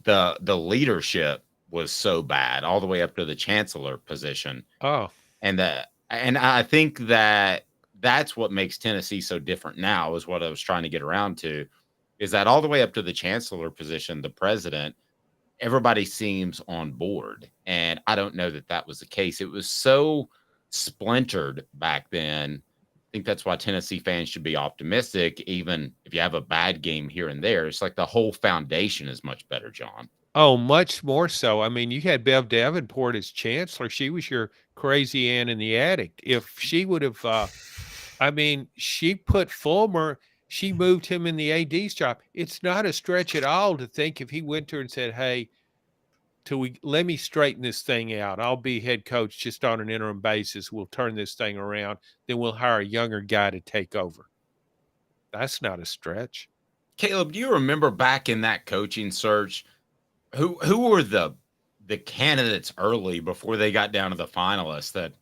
the leadership was so bad all the way up to the chancellor position. Oh, and I think that's what makes Tennessee so different now, is what I was trying to get around to, is that all the way up to the chancellor position, the president, everybody seems on board. And I don't know that was the case. It was so splintered back then. I think that's why Tennessee fans should be optimistic, even if you have a bad game here and there. It's like the whole foundation is much better, John. Oh, much more so. I mean, you had Bev Davenport as chancellor. She was your crazy Ann in the attic. If she would have, she put Fulmer, she moved him in the AD's job. It's not a stretch at all to think if he went to her and said, "Hey, let me straighten this thing out. I'll be head coach just on an interim basis. We'll turn this thing around. Then we'll hire a younger guy to take over. That's not a stretch. Caleb, do you remember back in that coaching search, who were the candidates early before they got down to the finalists that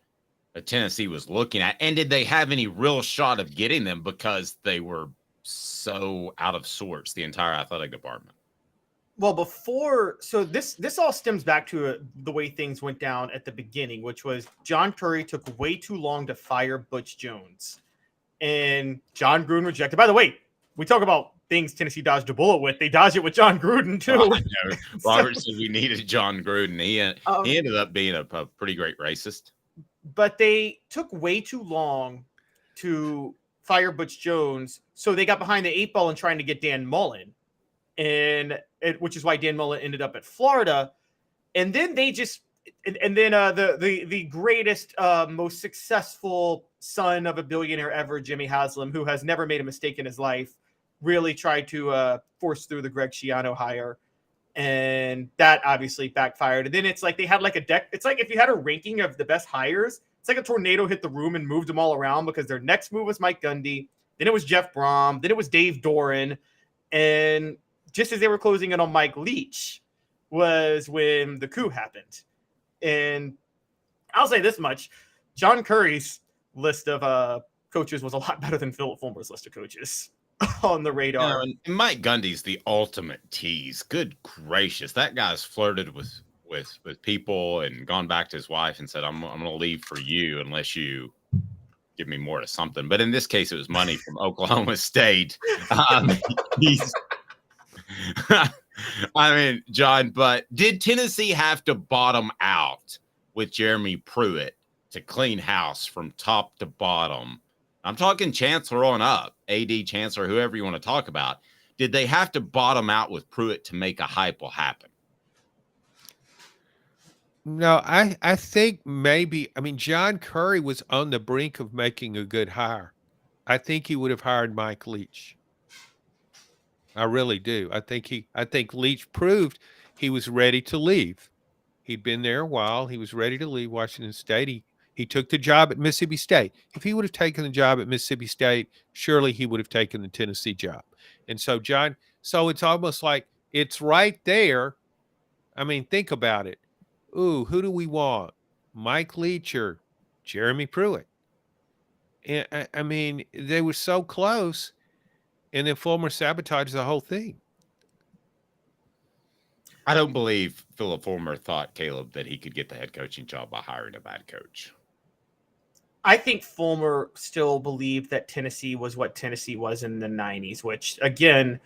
Tennessee was looking at? And did they have any real shot of getting them because they were so out of sorts, the entire athletic department? Well, this all stems back to the way things went down at the beginning, which was John Currie took way too long to fire Butch Jones, and John Gruden rejected. By the way, we talk about things Tennessee dodged a bullet with. They dodged it with John Gruden too. Robert said we needed John Gruden. He ended up being a pretty great racist. But they took way too long to fire Butch Jones, so they got behind the 8 ball in trying to get Dan Mullen. Which is why Dan Mullen ended up at Florida, and then they just, and then the greatest, most successful son of a billionaire ever, Jimmy Haslam, who has never made a mistake in his life, really tried to force through the Greg Schiano hire, and that obviously backfired. And then it's like they had like a deck. It's like if you had a ranking of the best hires, it's like a tornado hit the room and moved them all around because their next move was Mike Gundy, then it was Jeff Brom, then it was Dave Doran, and just as they were closing in on Mike Leach was when the coup happened. And I'll say this much. John Currie's list of coaches was a lot better than Philip Fulmer's list of coaches on the radar. And Mike Gundy's the ultimate tease. Good gracious. That guy's flirted with people and gone back to his wife and said, I'm going to leave for you unless you give me more to something. But in this case, it was money from Oklahoma State. I mean, John, but did Tennessee have to bottom out with Jeremy Pruitt to clean house from top to bottom? I'm talking Chancellor on up, AD Chancellor, whoever you want to talk about. Did they have to bottom out with Pruitt to make a hype will happen? No, I think maybe, I mean, John Currie was on the brink of making a good hire. I think he would have hired Mike Leach. I really do. I think Leach proved he was ready to leave. He'd been there a while. He was ready to leave Washington State. He took the job at Mississippi State. If he would have taken the job at Mississippi State, surely he would have taken the Tennessee job. And so so it's almost like it's right there. I mean, think about it. Ooh, who do we want? Mike Leach or Jeremy Pruitt? And I mean, they were so close. And then Fulmer sabotaged the whole thing. I don't believe Philip Fulmer thought, Caleb, that he could get the head coaching job by hiring a bad coach. I think Fulmer still believed that Tennessee was what Tennessee was in the 90s, which, again,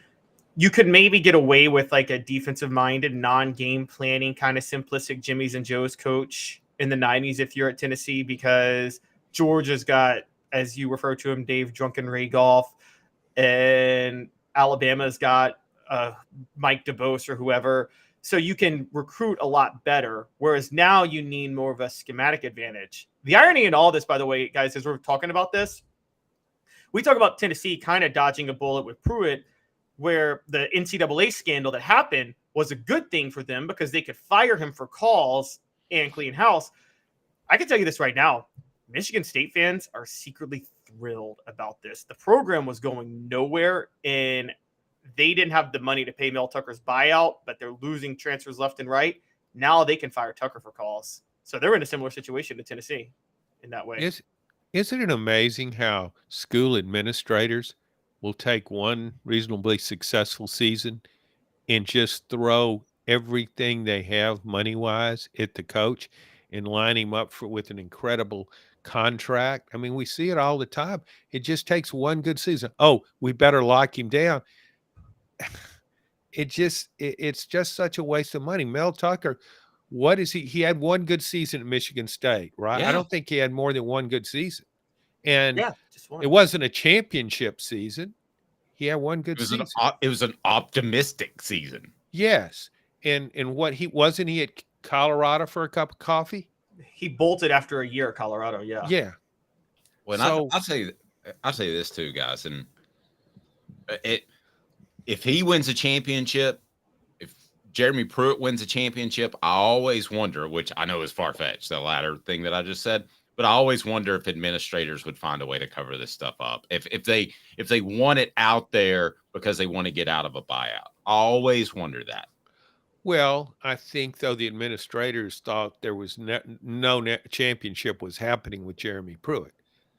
you could maybe get away with like a defensive-minded, non-game planning, kind of simplistic Jimmy's and Joe's coach in the 90s if you're at Tennessee, because Georgia's got, as you refer to him, Dave Drunken Ray Goff, and Alabama's got Mike DeBose or whoever. So you can recruit a lot better, whereas now you need more of a schematic advantage. The irony in all this, by the way, guys, as we're talking about this, we talk about Tennessee kind of dodging a bullet with Pruitt, where the NCAA scandal that happened was a good thing for them because they could fire him for calls and clean house. I can tell you this right now. Michigan State fans are secretly thrilled about this. The program was going nowhere, and they didn't have the money to pay Mel Tucker's buyout, but they're losing transfers left and right. Now they can fire Tucker for calls. So they're in a similar situation to Tennessee in that way. Isn't it amazing how school administrators will take one reasonably successful season and just throw everything they have money-wise at the coach and line him up with an incredible contract? I mean, we see it all the time. It just takes one good season. Oh, we better lock him down. It's just such a waste of money. Mel Tucker, what is he? He had one good season at Michigan State, right? Yeah. I don't think he had more than one good season. And just one. It wasn't a championship season. He had one good season. It was an optimistic season. Yes. And what wasn't he at Colorado for a cup of coffee? He bolted after a year at Colorado, yeah. Yeah. Well, So- I'll say this too, guys. And if he wins a championship, if Jeremy Pruitt wins a championship, I always wonder, which I know is far-fetched, the latter thing that I just said, but I always wonder if administrators would find a way to cover this stuff up. If they want it out there because they want to get out of a buyout. I always wonder that. Well, I think, though, the administrators thought there was no championship was happening with Jeremy Pruitt.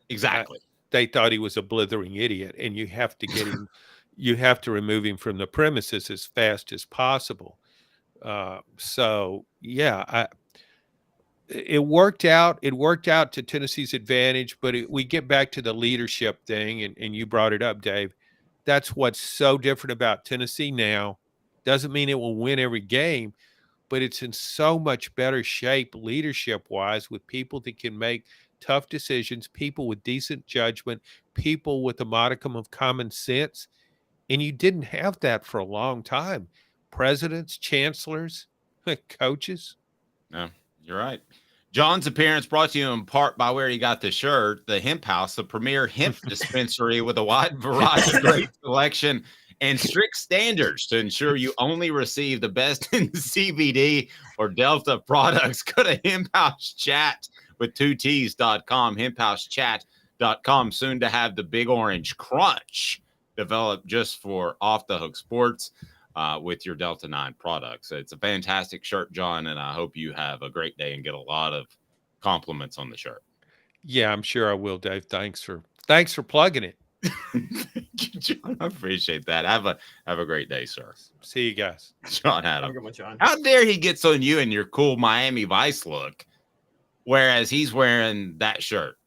Exactly. They thought he was a blithering idiot, and you have to get him, you have to remove him from the premises as fast as possible. So, yeah, it worked out. It worked out to Tennessee's advantage, but we get back to the leadership thing, and you brought it up, Dave. That's what's so different about Tennessee now. Doesn't mean it will win every game, but it's in so much better shape leadership-wise with people that can make tough decisions, people with decent judgment, people with a modicum of common sense. And you didn't have that for a long time. Presidents, chancellors, coaches. No, you're right. John's appearance brought to you in part by where he got the shirt, the Hemp House, the premier hemp dispensary with a wide variety of great selection and strict standards to ensure you only receive the best in CBD or Delta products. Go to Hemp House Chat with 2Ts.com, hemphousechat.com, soon to have the Big Orange Crunch developed just for Off the Hook Sports with your Delta 9 products. It's a fantastic shirt, John, and I hope you have a great day and get a lot of compliments on the shirt. Yeah, I'm sure I will, Dave. Thanks for plugging it. John, I appreciate that. Have a great day, sir. See you guys. John Adam. Have a good one, John. How dare he gets on you in your cool Miami Vice look, whereas he's wearing that shirt?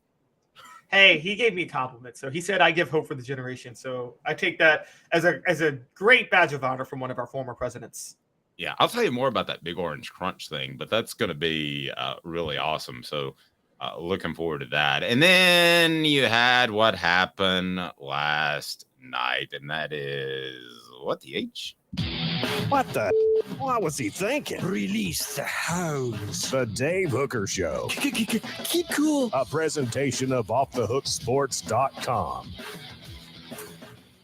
Hey, he gave me compliments. So he said I give hope for the generation. So I take that as a great badge of honor from one of our former presidents. Yeah, I'll tell you more about that Big Orange Crunch thing, but that's going to be really awesome. So looking forward to that. And then you had what happened last night, and that is what the H? What the? What was he thinking? Release the hounds. The Dave Hooker Show. Keep cool. A presentation of offthehooksports.com.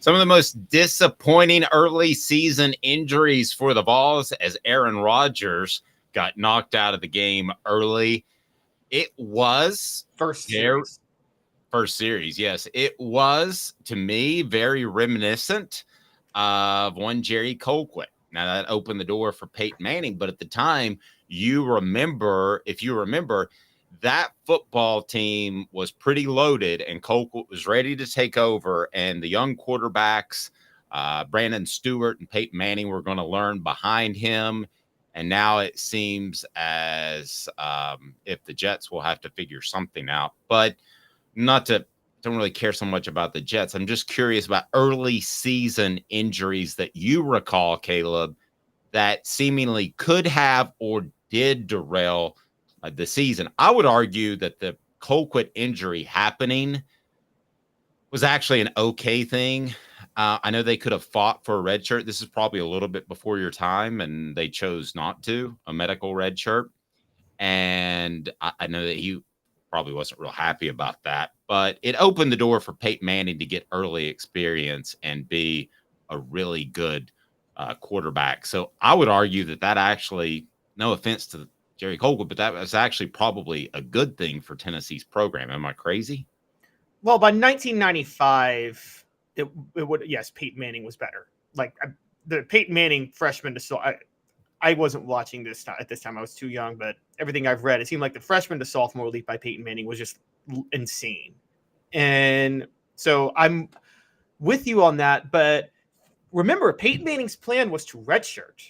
Some of the most disappointing early season injuries for the Vols as Aaron Rodgers got knocked out of the game early. It was First series, yes. It was, to me, very reminiscent of one Jerry Colquitt. Now, that opened the door for Peyton Manning, but at the time, if you remember, that football team was pretty loaded, and Colquitt was ready to take over, and the young quarterbacks, Brandon Stewart and Peyton Manning, were going to learn behind him. And now it seems as if the Jets will have to figure something out. But don't really care so much about the Jets. I'm just curious about early season injuries that you recall, Caleb, that seemingly could have or did derail the season. I would argue that the Colquitt injury happening was actually an okay thing. I know they could have fought for a red shirt. This is probably a little bit before your time, and they chose not to, a medical red shirt. And I know that he probably wasn't real happy about that, but it opened the door for Peyton Manning to get early experience and be a really good quarterback. So I would argue that actually, no offense to Jerry Colquitt, but that was actually probably a good thing for Tennessee's program. Am I crazy? Well, by 1995, it would, yes, Peyton Manning was better. Like the Peyton Manning freshman to I wasn't watching this at this time. I was too young, but everything I've read, it seemed like the freshman to sophomore leap by Peyton Manning was just insane. And so I'm with you on that. But remember, Peyton Manning's plan was to redshirt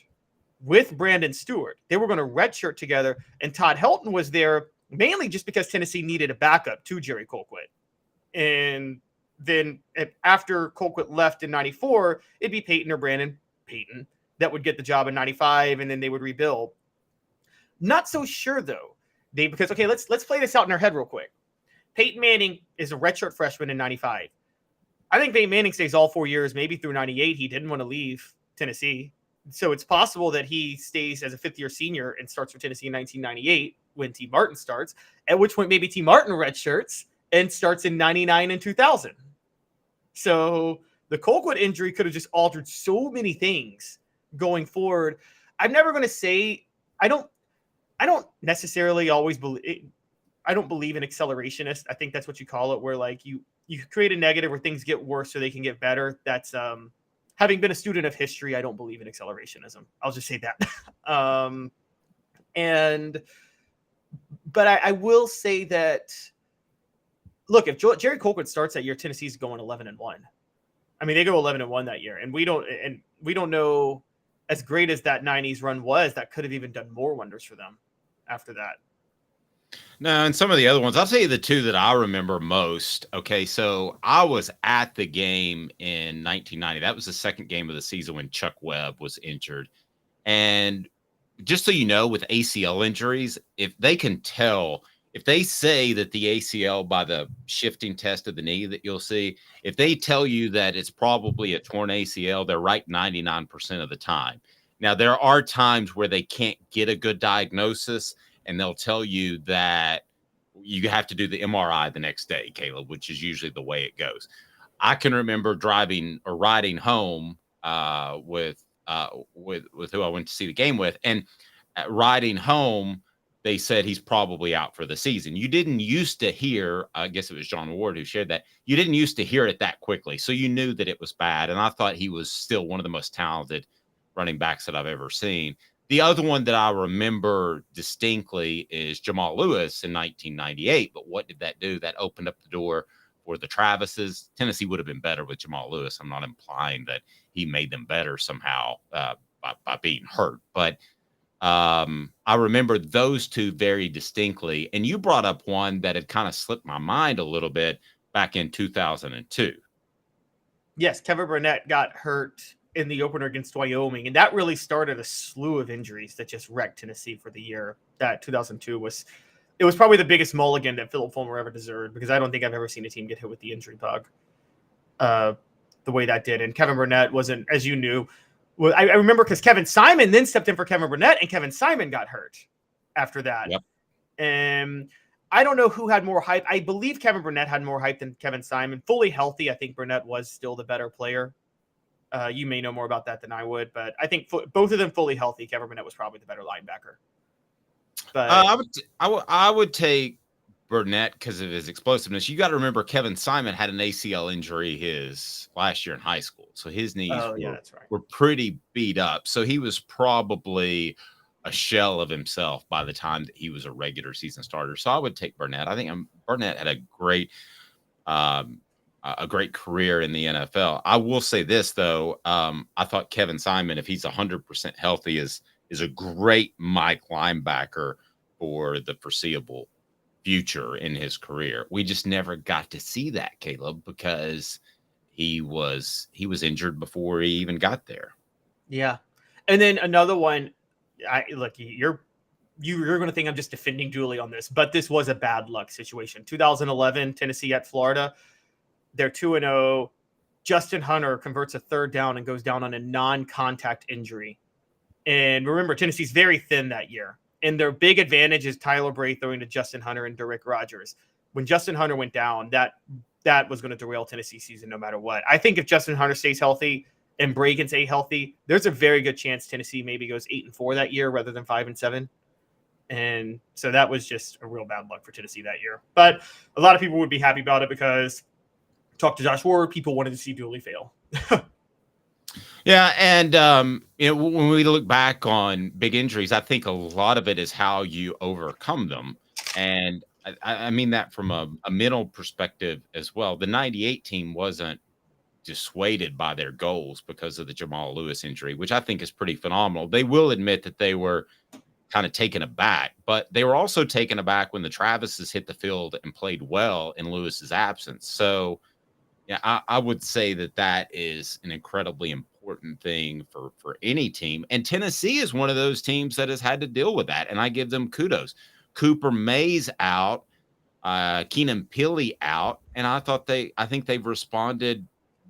with Brandon Stewart. They were going to redshirt together, and Todd Helton was there mainly just because Tennessee needed a backup to Jerry Colquitt. And then after Colquitt left in 94, it'd be Peyton or Brandon Peyton that would get the job in 95, and then they would rebuild. Not so sure, though. Let's play this out in our head real quick. Peyton Manning is a redshirt freshman in 95. I think Peyton Manning stays all 4 years, maybe through 98. He didn't want to leave Tennessee. So it's possible that he stays as a fifth-year senior and starts for Tennessee in 1998 when T. Martin starts, at which point maybe T. Martin redshirts and starts in 99 and 2000. So the Colquitt injury could have just altered so many things going forward. I'm never going to say I don't necessarily always believe. I don't believe in accelerationist. I think that's what you call it, where like you create a negative where things get worse so they can get better. That's having been a student of history, I don't believe in accelerationism. I'll just say that. But I will say that, look, if Jerry Colquitt starts that year, Tennessee's going 11-1. I mean, they go 11-1 that year, and we don't know, as great as that 90s run was, that could have even done more wonders for them after that. No, and some of the other ones, I'll tell you the two that I remember most. Okay, so I was at the game in 1990. That was the second game of the season when Chuck Webb was injured. And just so you know, with ACL injuries, if they can tell, if they say that the ACL by the shifting test of the knee that you'll see, if they tell you that it's probably a torn ACL, they're right 99% of the time. Now, there are times where they can't get a good diagnosis, and they'll tell you that you have to do the MRI the next day, Caleb, which is usually the way it goes. I can remember driving or riding home with who I went to see the game with, and riding home, they said he's probably out for the season. You didn't used to hear, I guess it was John Ward who shared that, you didn't used to hear it that quickly, so you knew that it was bad, and I thought he was still one of the most talented running backs that I've ever seen. The other one that I remember distinctly is Jamal Lewis in 1998. But what did that do? That opened up the door for the Travises. Tennessee would have been better with Jamal Lewis. I'm not implying that he made them better somehow by being hurt. But I remember those two very distinctly. And you brought up one that had kind of slipped my mind a little bit back in 2002. Yes, Kevin Burnett got hurt in the opener against Wyoming, and that really started a slew of injuries that just wrecked Tennessee for the year. That 2002 was probably the biggest mulligan that Philip Fulmer ever deserved, because I don't think I've ever seen a team get hit with the injury bug the way that did. And Kevin Burnett wasn't, as you knew, I remember because Kevin Simon then stepped in for Kevin Burnett, and Kevin Simon got hurt after that. Yep. And I don't know who had more hype. I believe Kevin Burnett had more hype than Kevin Simon. Fully healthy, I think Burnett was still the better player. You may know more about that than I would, but I think both of them fully healthy, Kevin Burnett was probably the better linebacker. But I would take Burnett because of his explosiveness. You got to remember, Kevin Simon had an ACL injury his last year in high school, so his knees were pretty beat up. So he was probably a shell of himself by the time that he was a regular season starter. So I would take Burnett. I think Burnett had a great career in the NFL. I will say this, though. I thought Kevin Simon, if he's 100% healthy, is a great Mike linebacker for the foreseeable future in his career. We just never got to see that, Caleb, because he was injured before he even got there. Yeah. And then another one, you're going to think I'm just defending Dooley on this, but this was a bad luck situation. 2011, Tennessee at Florida. They're 2-0. Justin Hunter converts a third down and goes down on a non-contact injury. And remember, Tennessee's very thin that year. And their big advantage is Tyler Bray throwing to Justin Hunter and Derailed Rodgers. When Justin Hunter went down, that was going to derail Tennessee's season no matter what. I think if Justin Hunter stays healthy and Bray can stay healthy, there's a very good chance Tennessee maybe goes 8-4 that year rather than 5-7. And so that was just a real bad luck for Tennessee that year. But a lot of people would be happy about it because talk to Josh Ward, people wanted to see Dooley fail. Yeah, and when we look back on big injuries, I think a lot of it is how you overcome them, and I mean that from a mental perspective as well. The '98 team wasn't dissuaded by their goals because of the Jamal Lewis injury, which I think is pretty phenomenal. They will admit that they were kind of taken aback, but they were also taken aback when the Travises hit the field and played well in Lewis's absence. So, yeah, I would say that is an incredibly important thing for any team. And Tennessee is one of those teams that has had to deal with that, and I give them kudos. Cooper Mays out, Keenan Pili out, and I think they've responded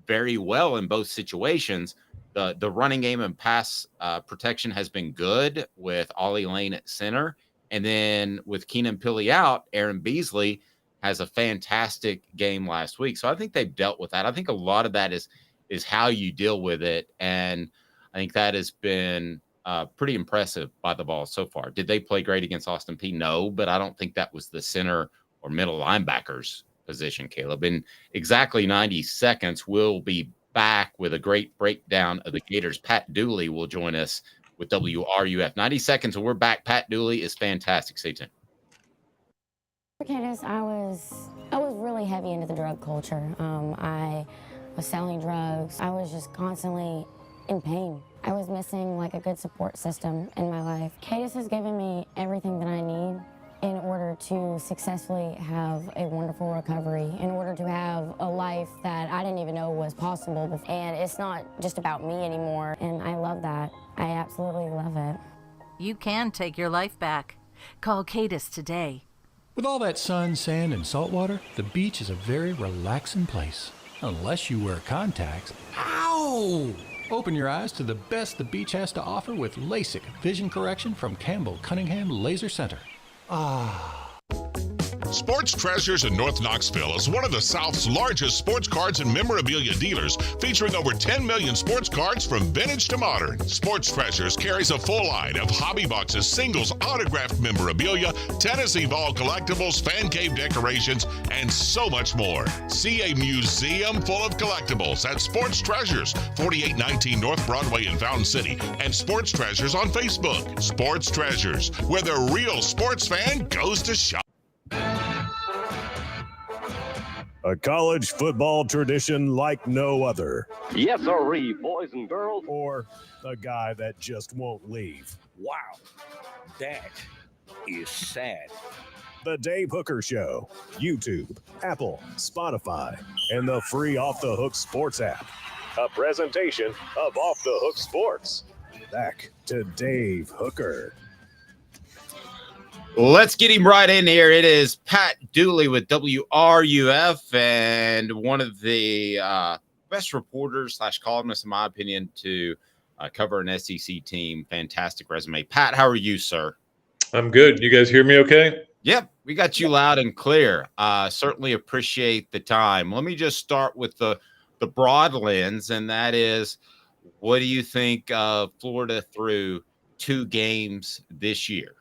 very well in both situations. The running game and pass protection has been good with Ollie Lane at center, and then with Keenan Pili out, Aaron Beasley has a fantastic game last week. So I think they've dealt with that. I think a lot of that is how you deal with it. And I think that has been pretty impressive by the Vols so far. Did they play great against Austin Peay? No, but I don't think that was the center or middle linebackers position, Caleb. In exactly 90 seconds, we'll be back with a great breakdown of the Gators. Pat Dooley will join us with WRUF. 90 seconds and we're back. Pat Dooley is fantastic. Stay tuned. Gators, I was really heavy into the drug culture. I was selling drugs. I was just constantly in pain. I was missing like a good support system in my life. Gators has given me everything that I need in order to successfully have a wonderful recovery, in order to have a life that I didn't even know was possible. And it's not just about me anymore, and I love that. I absolutely love it. You can take your life back. Call Cadis today. With all that sun, sand, and salt water, the beach is a very relaxing place. Unless you wear contacts. Ow! Open your eyes to the best the beach has to offer with LASIK vision correction from Campbell Cunningham Laser Center. Sports Treasures in North Knoxville is one of the South's largest sports cards and memorabilia dealers, featuring over 10 million sports cards from vintage to modern. Sports Treasures carries a full line of hobby boxes, singles, autographed memorabilia, Tennessee Vol collectibles, fan cave decorations, and so much more. See a museum full of collectibles at Sports Treasures, 4819 North Broadway in Fountain City, and Sports Treasures on Facebook. Sports Treasures, where the real sports fan goes to shop. A college football tradition like no other. Yes, sirree, boys and girls. Or a guy that just won't leave. Wow, that is sad. The Dave Hooker Show, YouTube, Apple, Spotify, and the free Off the Hook Sports app. A presentation of Off the Hook Sports. Back to Dave Hooker. Let's get him right in here. It is Pat Dooley with WRUF and one of the best reporters / columnists, in my opinion, to cover an SEC team. Fantastic resume. Pat, how are you, sir? I'm good. You guys hear me okay? Yep, we got you loud and clear. Certainly appreciate the time. Let me just start with the broad lens, and that is, what do you think of Florida through 2 games this year?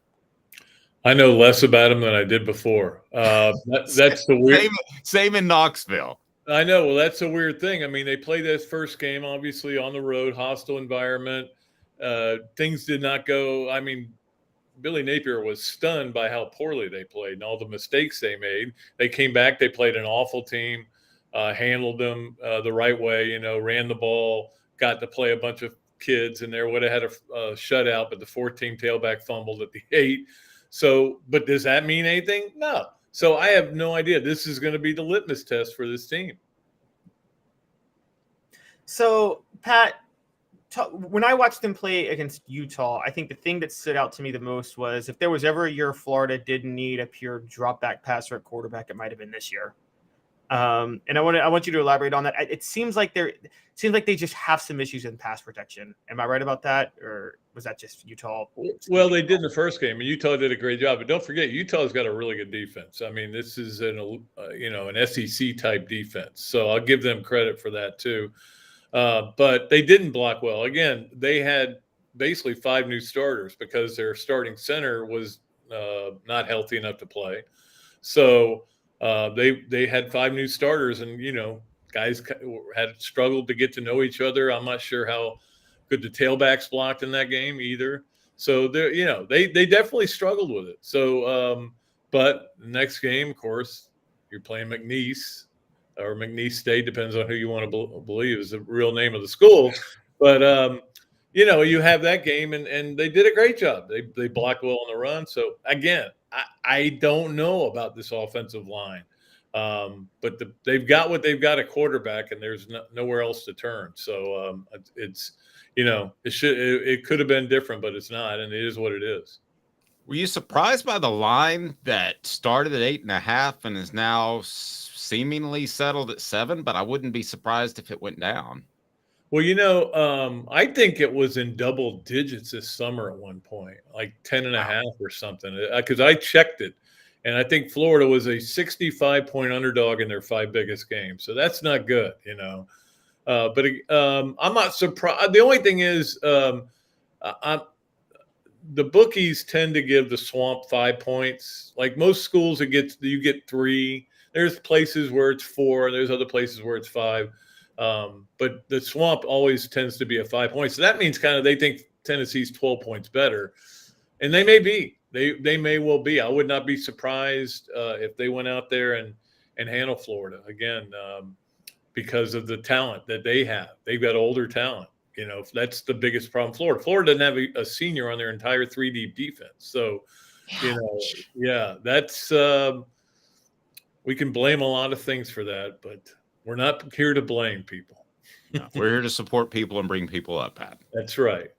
I know less about them than I did before. That's the weird. Same in Knoxville. I know. Well, that's a weird thing. I mean, they played this first game, obviously, on the road, hostile environment. Things did not go. I mean, Billy Napier was stunned by how poorly they played and all the mistakes they made. They came back. They played an awful team, handled them the right way, ran the ball, got to play a bunch of kids in there. Would have had a shutout, but the 14 tailback fumbled at the 8. So, but does that mean anything? No. So I have no idea. This is going to be the litmus test for this team. So, Pat, when I watched them play against Utah, I think the thing that stood out to me the most was if there was ever a year Florida didn't need a pure drop back passer at quarterback, it might have been this year. And I want you to elaborate on that. It seems like they just have some issues in pass protection. Am I right about that, or was that just Utah? Well, they did in the first game, and Utah did a great job. But don't forget, Utah's got a really good defense. I mean, this is an SEC type defense, so I'll give them credit for that too. But they didn't block well. Again, they had basically 5 new starters because their starting center was not healthy enough to play. So. They had 5 new starters, and guys had struggled to get to know each other. I'm not sure how good the tailbacks blocked in that game either. So they definitely struggled with it. So, but the next game, of course, you're playing McNeese or McNeese State, depends on who you want to believe is the real name of the school. But you have that game, and they did a great job. They blocked well on the run. So again. I don't know about this offensive line, but they've got what they've got at quarterback, and there's nowhere else to turn. So it could have been different, but it's not, and it is what it is. Were you surprised by the line that started at 8.5 and is now seemingly settled at 7? But I wouldn't be surprised if it went down. Well, I think it was in double digits this summer at one point, like 10.5 or something, because I checked it. And I think Florida was a 65-point underdog in their 5 biggest games. So that's not good, But I'm not surprised. The only thing is the bookies tend to give the Swamp 5 points. Like most schools, you get 3. There's places where it's 4. There's other places where it's 5. But the Swamp always tends to be a 5 point. So that means kind of they think Tennessee's 12 points better, and they may be. They may well be. I would not be surprised if they went out there and handle Florida again because of the talent that they have. They've got older talent. You know, that's the biggest problem. Florida doesn't have a senior on their entire 3-deep defense. So, you know, yeah, that's we can blame a lot of things for that, but we're not here to blame people. No, we're here to support people and bring people up, Pat. That's right.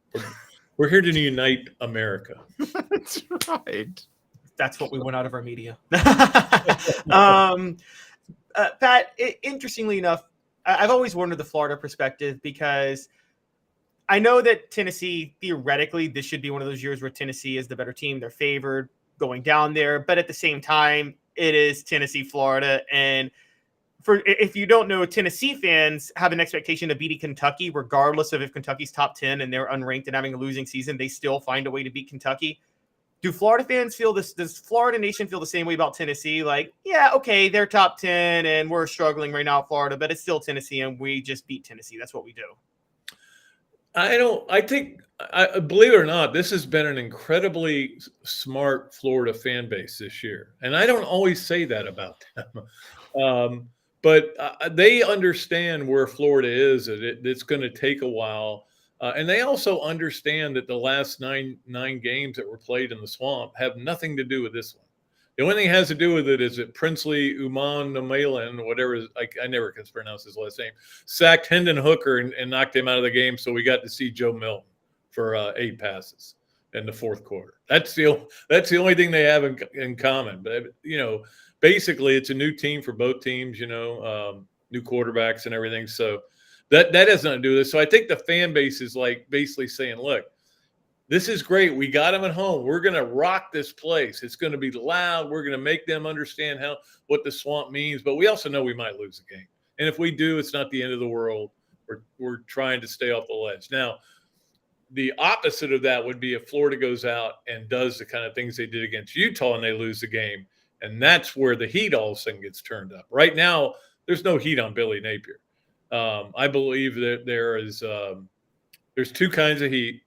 We're here to unite America. That's right. That's what we want out of our media. Pat, interestingly enough, I've always wondered the Florida perspective because I know that Tennessee, theoretically, this should be one of those years where Tennessee is the better team. They're favored going down there. But at the same time, it is Tennessee, Florida. And if you don't know, Tennessee fans have an expectation of beating Kentucky, regardless of if Kentucky's top 10 and they're unranked and having a losing season. They still find a way to beat Kentucky. Do Florida fans feel this? Does Florida Nation feel the same way about Tennessee? Like, yeah, okay, they're top 10 and we're struggling right now, Florida, but it's still Tennessee and we just beat Tennessee. That's what we do. I think, believe it or not, this has been an incredibly smart Florida fan base this year. And I don't always say that about them. But they understand where Florida is. It's going to take a while. And they also understand that the last nine games that were played in the Swamp have nothing to do with this one. The only thing it has to do with it is that Princely Umanmielen, whatever, I never can pronounce his last name, sacked Hendon Hooker and knocked him out of the game. So we got to see Joe Milton for 8 passes in the fourth quarter. That's the only thing they have in common. But, you know, basically it's a new team for both teams, you know, new quarterbacks and everything. So that has nothing to do with this. So I think the fan base is like basically saying, look, this is great. We got them at home. We're going to rock this place. It's going to be loud. We're going to make them understand what the Swamp means. But we also know we might lose the game. And if we do, it's not the end of the world. We're trying to stay off the ledge. Now, the opposite of that would be if Florida goes out and does the kind of things they did against Utah and they lose the game. And that's where the heat all of a sudden gets turned up. Right now, there's no heat on Billy Napier. I believe that there's 2 kinds of heat.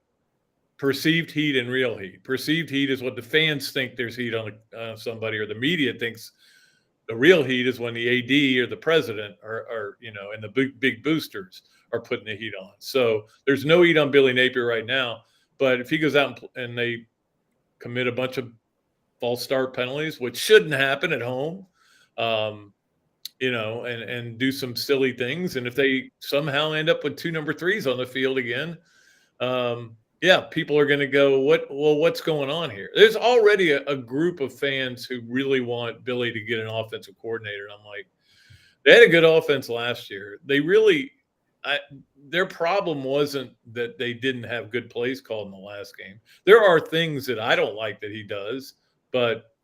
Perceived heat and real heat. Perceived heat is what the fans think there's heat on somebody, or the media thinks the real heat is when the AD or the president are you know, and the big boosters are putting the heat on. So there's no heat on Billy Napier right now. But if he goes out and they commit a bunch of false start penalties, which shouldn't happen at home, you know, and do some silly things, and if they somehow end up with 2 number 3s on the field again, yeah, people are going to go, what's going on here? There's already a group of fans who really want Billy to get an offensive coordinator. And I'm like, they had a good offense last year. They really, their problem wasn't that they didn't have good plays called in the last game. There are things that I don't like that he does, but,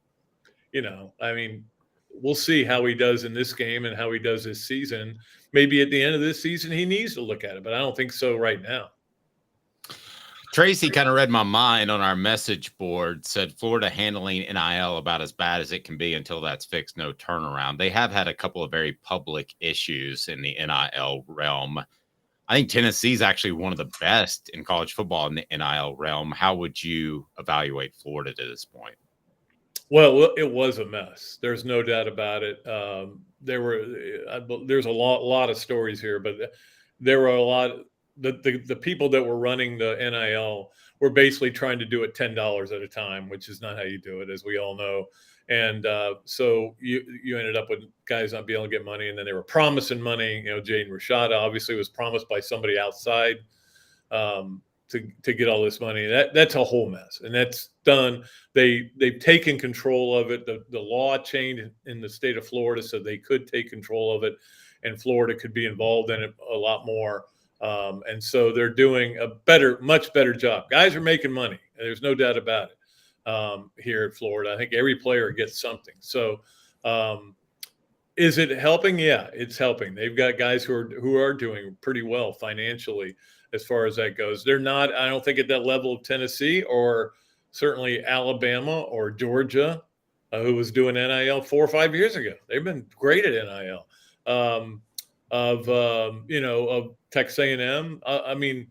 you know, I mean, we'll see how he does in this game and how he does this season. Maybe at the end of this season, he needs to look at it, but I don't think so right now. Tracy kind of read my mind on our message board, said Florida handling NIL about as bad as it can be until that's fixed, no turnaround. They have had a couple of very public issues in the NIL realm. I think Tennessee's actually one of the best in college football in the NIL realm. How would you evaluate Florida to this point? Well, it was a mess. There's no doubt about it. There's a lot of stories here, but there were a lot. The people that were running the NIL were basically trying to do it $10 at a time, which is not how you do it, as we all know. And so you ended up with guys not being able to get money, and then they were promising money. You know, Jaden Rashada obviously was promised by somebody outside to get all this money. That's a whole mess, and that's done. They've taken control of it. The law changed in the state of Florida so they could take control of it, and Florida could be involved in it a lot more. And so they're doing a much better job. Guys are making money. There's no doubt about it here at Florida. I think every player gets something. So is it helping? Yeah, it's helping. They've got guys who are doing pretty well financially as far as that goes. They're not, I don't think, at that level of Tennessee or certainly Alabama or Georgia, who was doing NIL 4 or 5 years ago. They've been great at NIL. Of Texas A&M. I mean,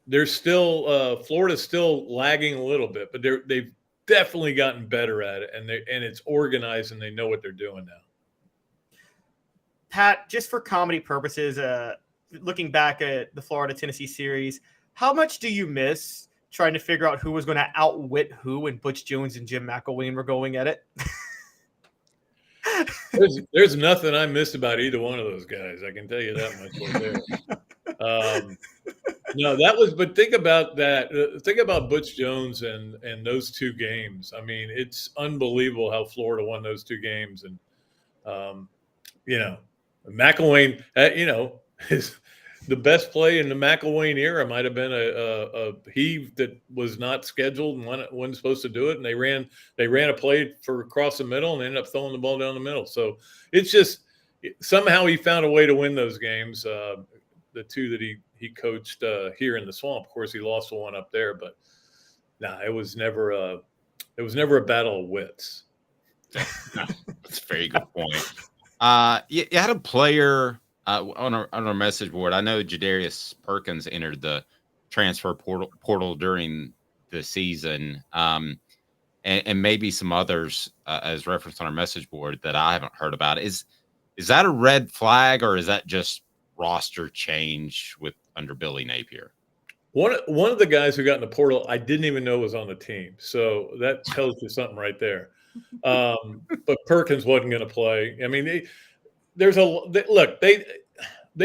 there's still Florida's still lagging a little bit, but they've definitely gotten better at it, and it's organized and they know what they're doing now. Pat, just for comedy purposes, looking back at the Florida-Tennessee series, how much do you miss trying to figure out who was going to outwit who when Butch Jones and Jim McElwain were going at it? There's nothing I missed about either one of those guys. I can tell you that much right there. No, that was. But think about that. Think about Butch Jones and those two games. I mean, it's unbelievable how Florida won those two games. And McElwain. The best play in the McElwain era might have been a heave that was not scheduled and wasn't supposed to do it, and they ran a play for across the middle and ended up throwing the ball down the middle. So it's just somehow he found a way to win those games. The two that he coached here in the Swamp. Of course, he lost the one up there, but it was never a battle of wits. That's a very good point. You had a player on our message board. I know Jadarius Perkins entered the transfer portal during the season, and maybe some others as referenced on our message board that I haven't heard about. Is that a red flag, or is that just roster change under Billy Napier? One of the guys who got in the portal, I didn't even know was on the team. So that tells you something right there. But Perkins wasn't going to play. I mean, they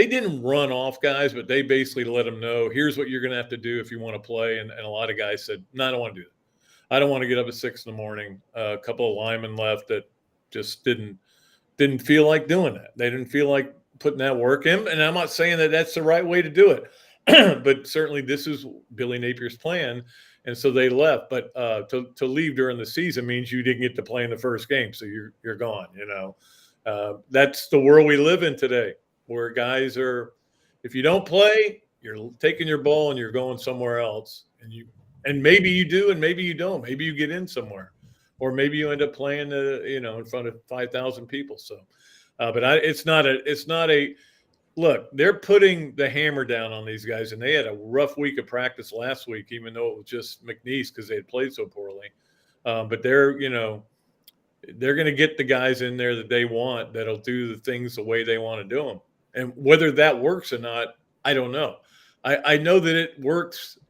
didn't run off guys, but they basically let them know, here's what you're going to have to do if you want to play. And a lot of guys said, no, I don't want to do that. I don't want to get up at 6 a.m. A couple of linemen left that just didn't feel like doing that. They didn't feel like putting that work in. And I'm not saying that that's the right way to do it, but certainly this is Billy Napier's plan. And so they left, but to leave during the season means you didn't get to play in the first game. So you're gone, that's the world we live in today, where guys are, if you don't play, you're taking your ball and you're going somewhere else. And maybe you do, and maybe you don't. Maybe you get in somewhere, or maybe you end up playing, in front of 5,000 people. So, it's not a look. They're putting the hammer down on these guys, and they had a rough week of practice last week, even though it was just McNeese because they had played so poorly. But they're going to get the guys in there that they want that'll do the things the way they want to do them. And whether that works or not, I don't know. I know that it works.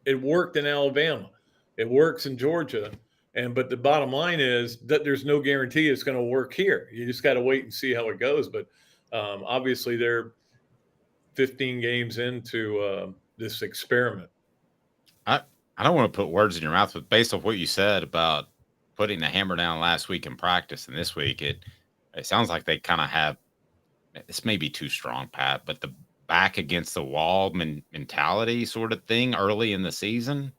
It worked in Alabama. It works in Georgia. But the bottom line is that there's no guarantee it's going to work here. You just got to wait and see how it goes. But obviously they're 15 games into this experiment. I don't want to put words in your mouth, but based off what you said about putting the hammer down last week in practice and this week, it sounds like they kind of have, this may be too strong, Pat, but the back against the wall mentality sort of thing early in the season.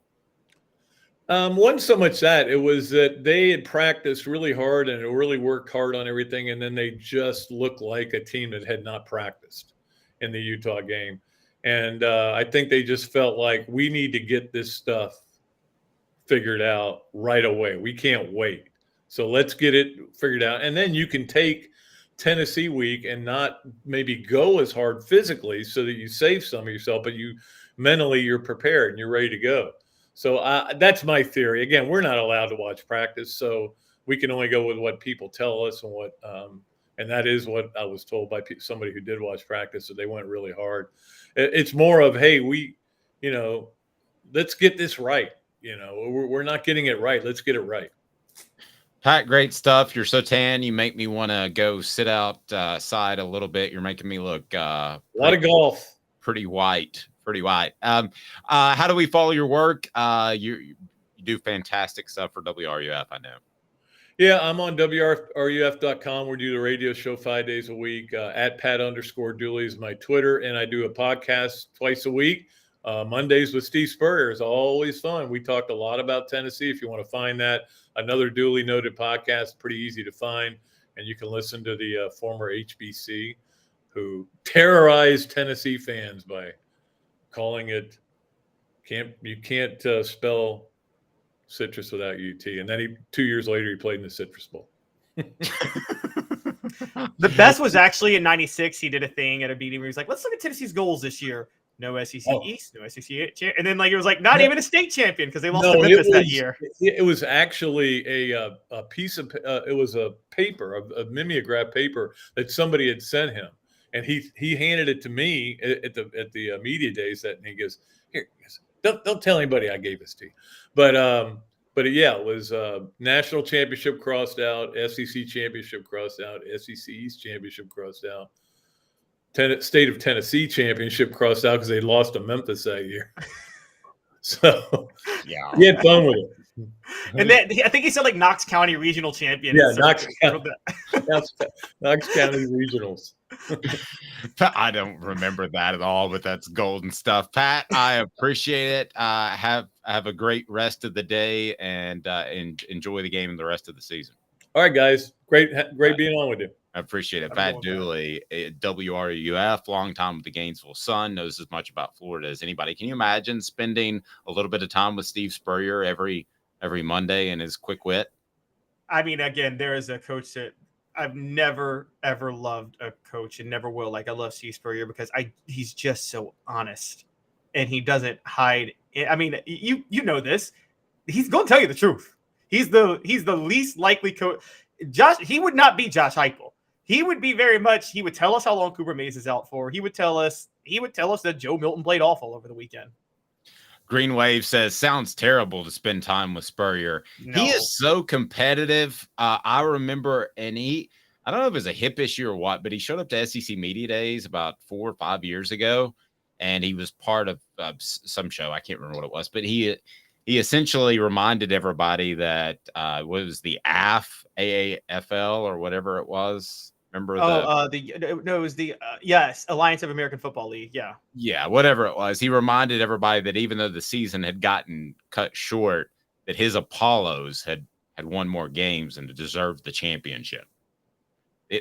Wasn't so much that. It was that they had practiced really hard and really worked hard on everything, and then they just looked like a team that had not practiced in the Utah game. And I think they just felt like we need to get this stuff figured out right away. We can't wait. So let's get it figured out. And then you can take Tennessee week and not maybe go as hard physically so that you save some of yourself, but mentally you're prepared and you're ready to go. So that's my theory. Again, we're not allowed to watch practice, so we can only go with what people tell us and what and that is what I was told by somebody who did watch practice, that they went really hard. It's more of, hey, let's get this right. We're not getting it right. Let's get it right. Pat, great stuff. You're so tan. You make me want to go sit outside a little bit. You're making me look a lot of golf. Pretty white. How do we follow your work? You do fantastic stuff for WRUF, I know. Yeah, I'm on WRUF.com. We do the radio show 5 days a week. At Pat_Dooley is my Twitter, and I do a podcast twice a week. Mondays with Steve Spurrier is always fun. We talked a lot about Tennessee. If you want to find that, another Dooley noted podcast, pretty easy to find, and you can listen to the former HBC who terrorized Tennessee fans by calling it you can't spell Citrus without UT. And then 2 years later, he played in the Citrus Bowl. The best was actually in '96. He did a thing at a meeting where he was like, "Let's look at Tennessee's goals this year. No SEC East, no SEC, and then like it was like not even a state champion because they lost to Memphis that year." It was actually a piece of it was a paper, a mimeograph paper that somebody had sent him, and he handed it to me at the media days. And he goes, "Here, don't tell anybody I gave this to you." But yeah, it was national championship crossed out, SEC championship crossed out, SEC East championship crossed out, State of Tennessee championship crossed out because they lost to Memphis that year. So yeah, he had fun with it. And then I think he said like Knox County regional champion. Yeah, Knox County regionals. I don't remember that at all, but that's golden stuff. Pat, I appreciate it. Have a great rest of the day and enjoy the game and the rest of the season. All right, guys. Great being on with you. I appreciate it. Pat Dooley, WRUF, long time with the Gainesville Sun, knows as much about Florida as anybody. Can you imagine spending a little bit of time with Steve Spurrier every Monday and his quick wit? I mean, again, there is a coach that I've never, ever loved a coach and never will. Like, I love Steve Spurrier because he's just so honest and he doesn't hide. I mean, you know this. He's going to tell you the truth. He's the least likely coach. He would not be Josh Heupel. He would be very much. He would tell us how long Cooper Mays is out for. He would tell us that Joe Milton played awful over the weekend. Green Wave says, sounds terrible to spend time with Spurrier. No. He is so competitive. I remember, and I don't know if it was a hip issue or what, but he showed up to SEC Media Days about 4 or 5 years ago, and he was part of some show. I can't remember what it was, but he essentially reminded everybody that was the AAFL or whatever it was. Remember it was the yes, Alliance of American Football League. Yeah, whatever it was. He reminded everybody that even though the season had gotten cut short, that his Apollos had won more games and deserved the championship.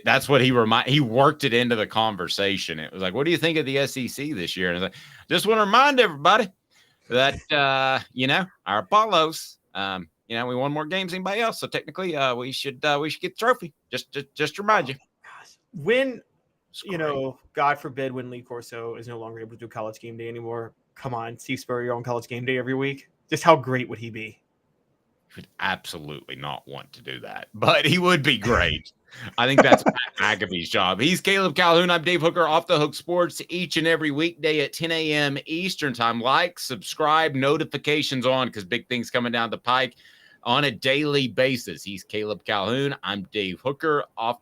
That's what he worked it into the conversation. It was like, what do you think of the SEC this year? And I was like, just want to remind everybody that our Apollos, we won more games than anybody else. So technically, we should get the trophy. Just to remind you. When God forbid, when Lee Corso is no longer able to do College Game Day anymore, come on, Steve Spurrier on College Game Day every week. Just how great would he be? He would absolutely not want to do that, but he would be great. I think that's Pat McAfee's job. He's Caleb Calhoun. I'm Dave Hooker, Off the Hook Sports, each and every weekday at 10 a.m. Eastern time. Like, subscribe, notifications on, because big things coming down the pike on a daily basis. He's Caleb Calhoun. I'm Dave Hooker, Off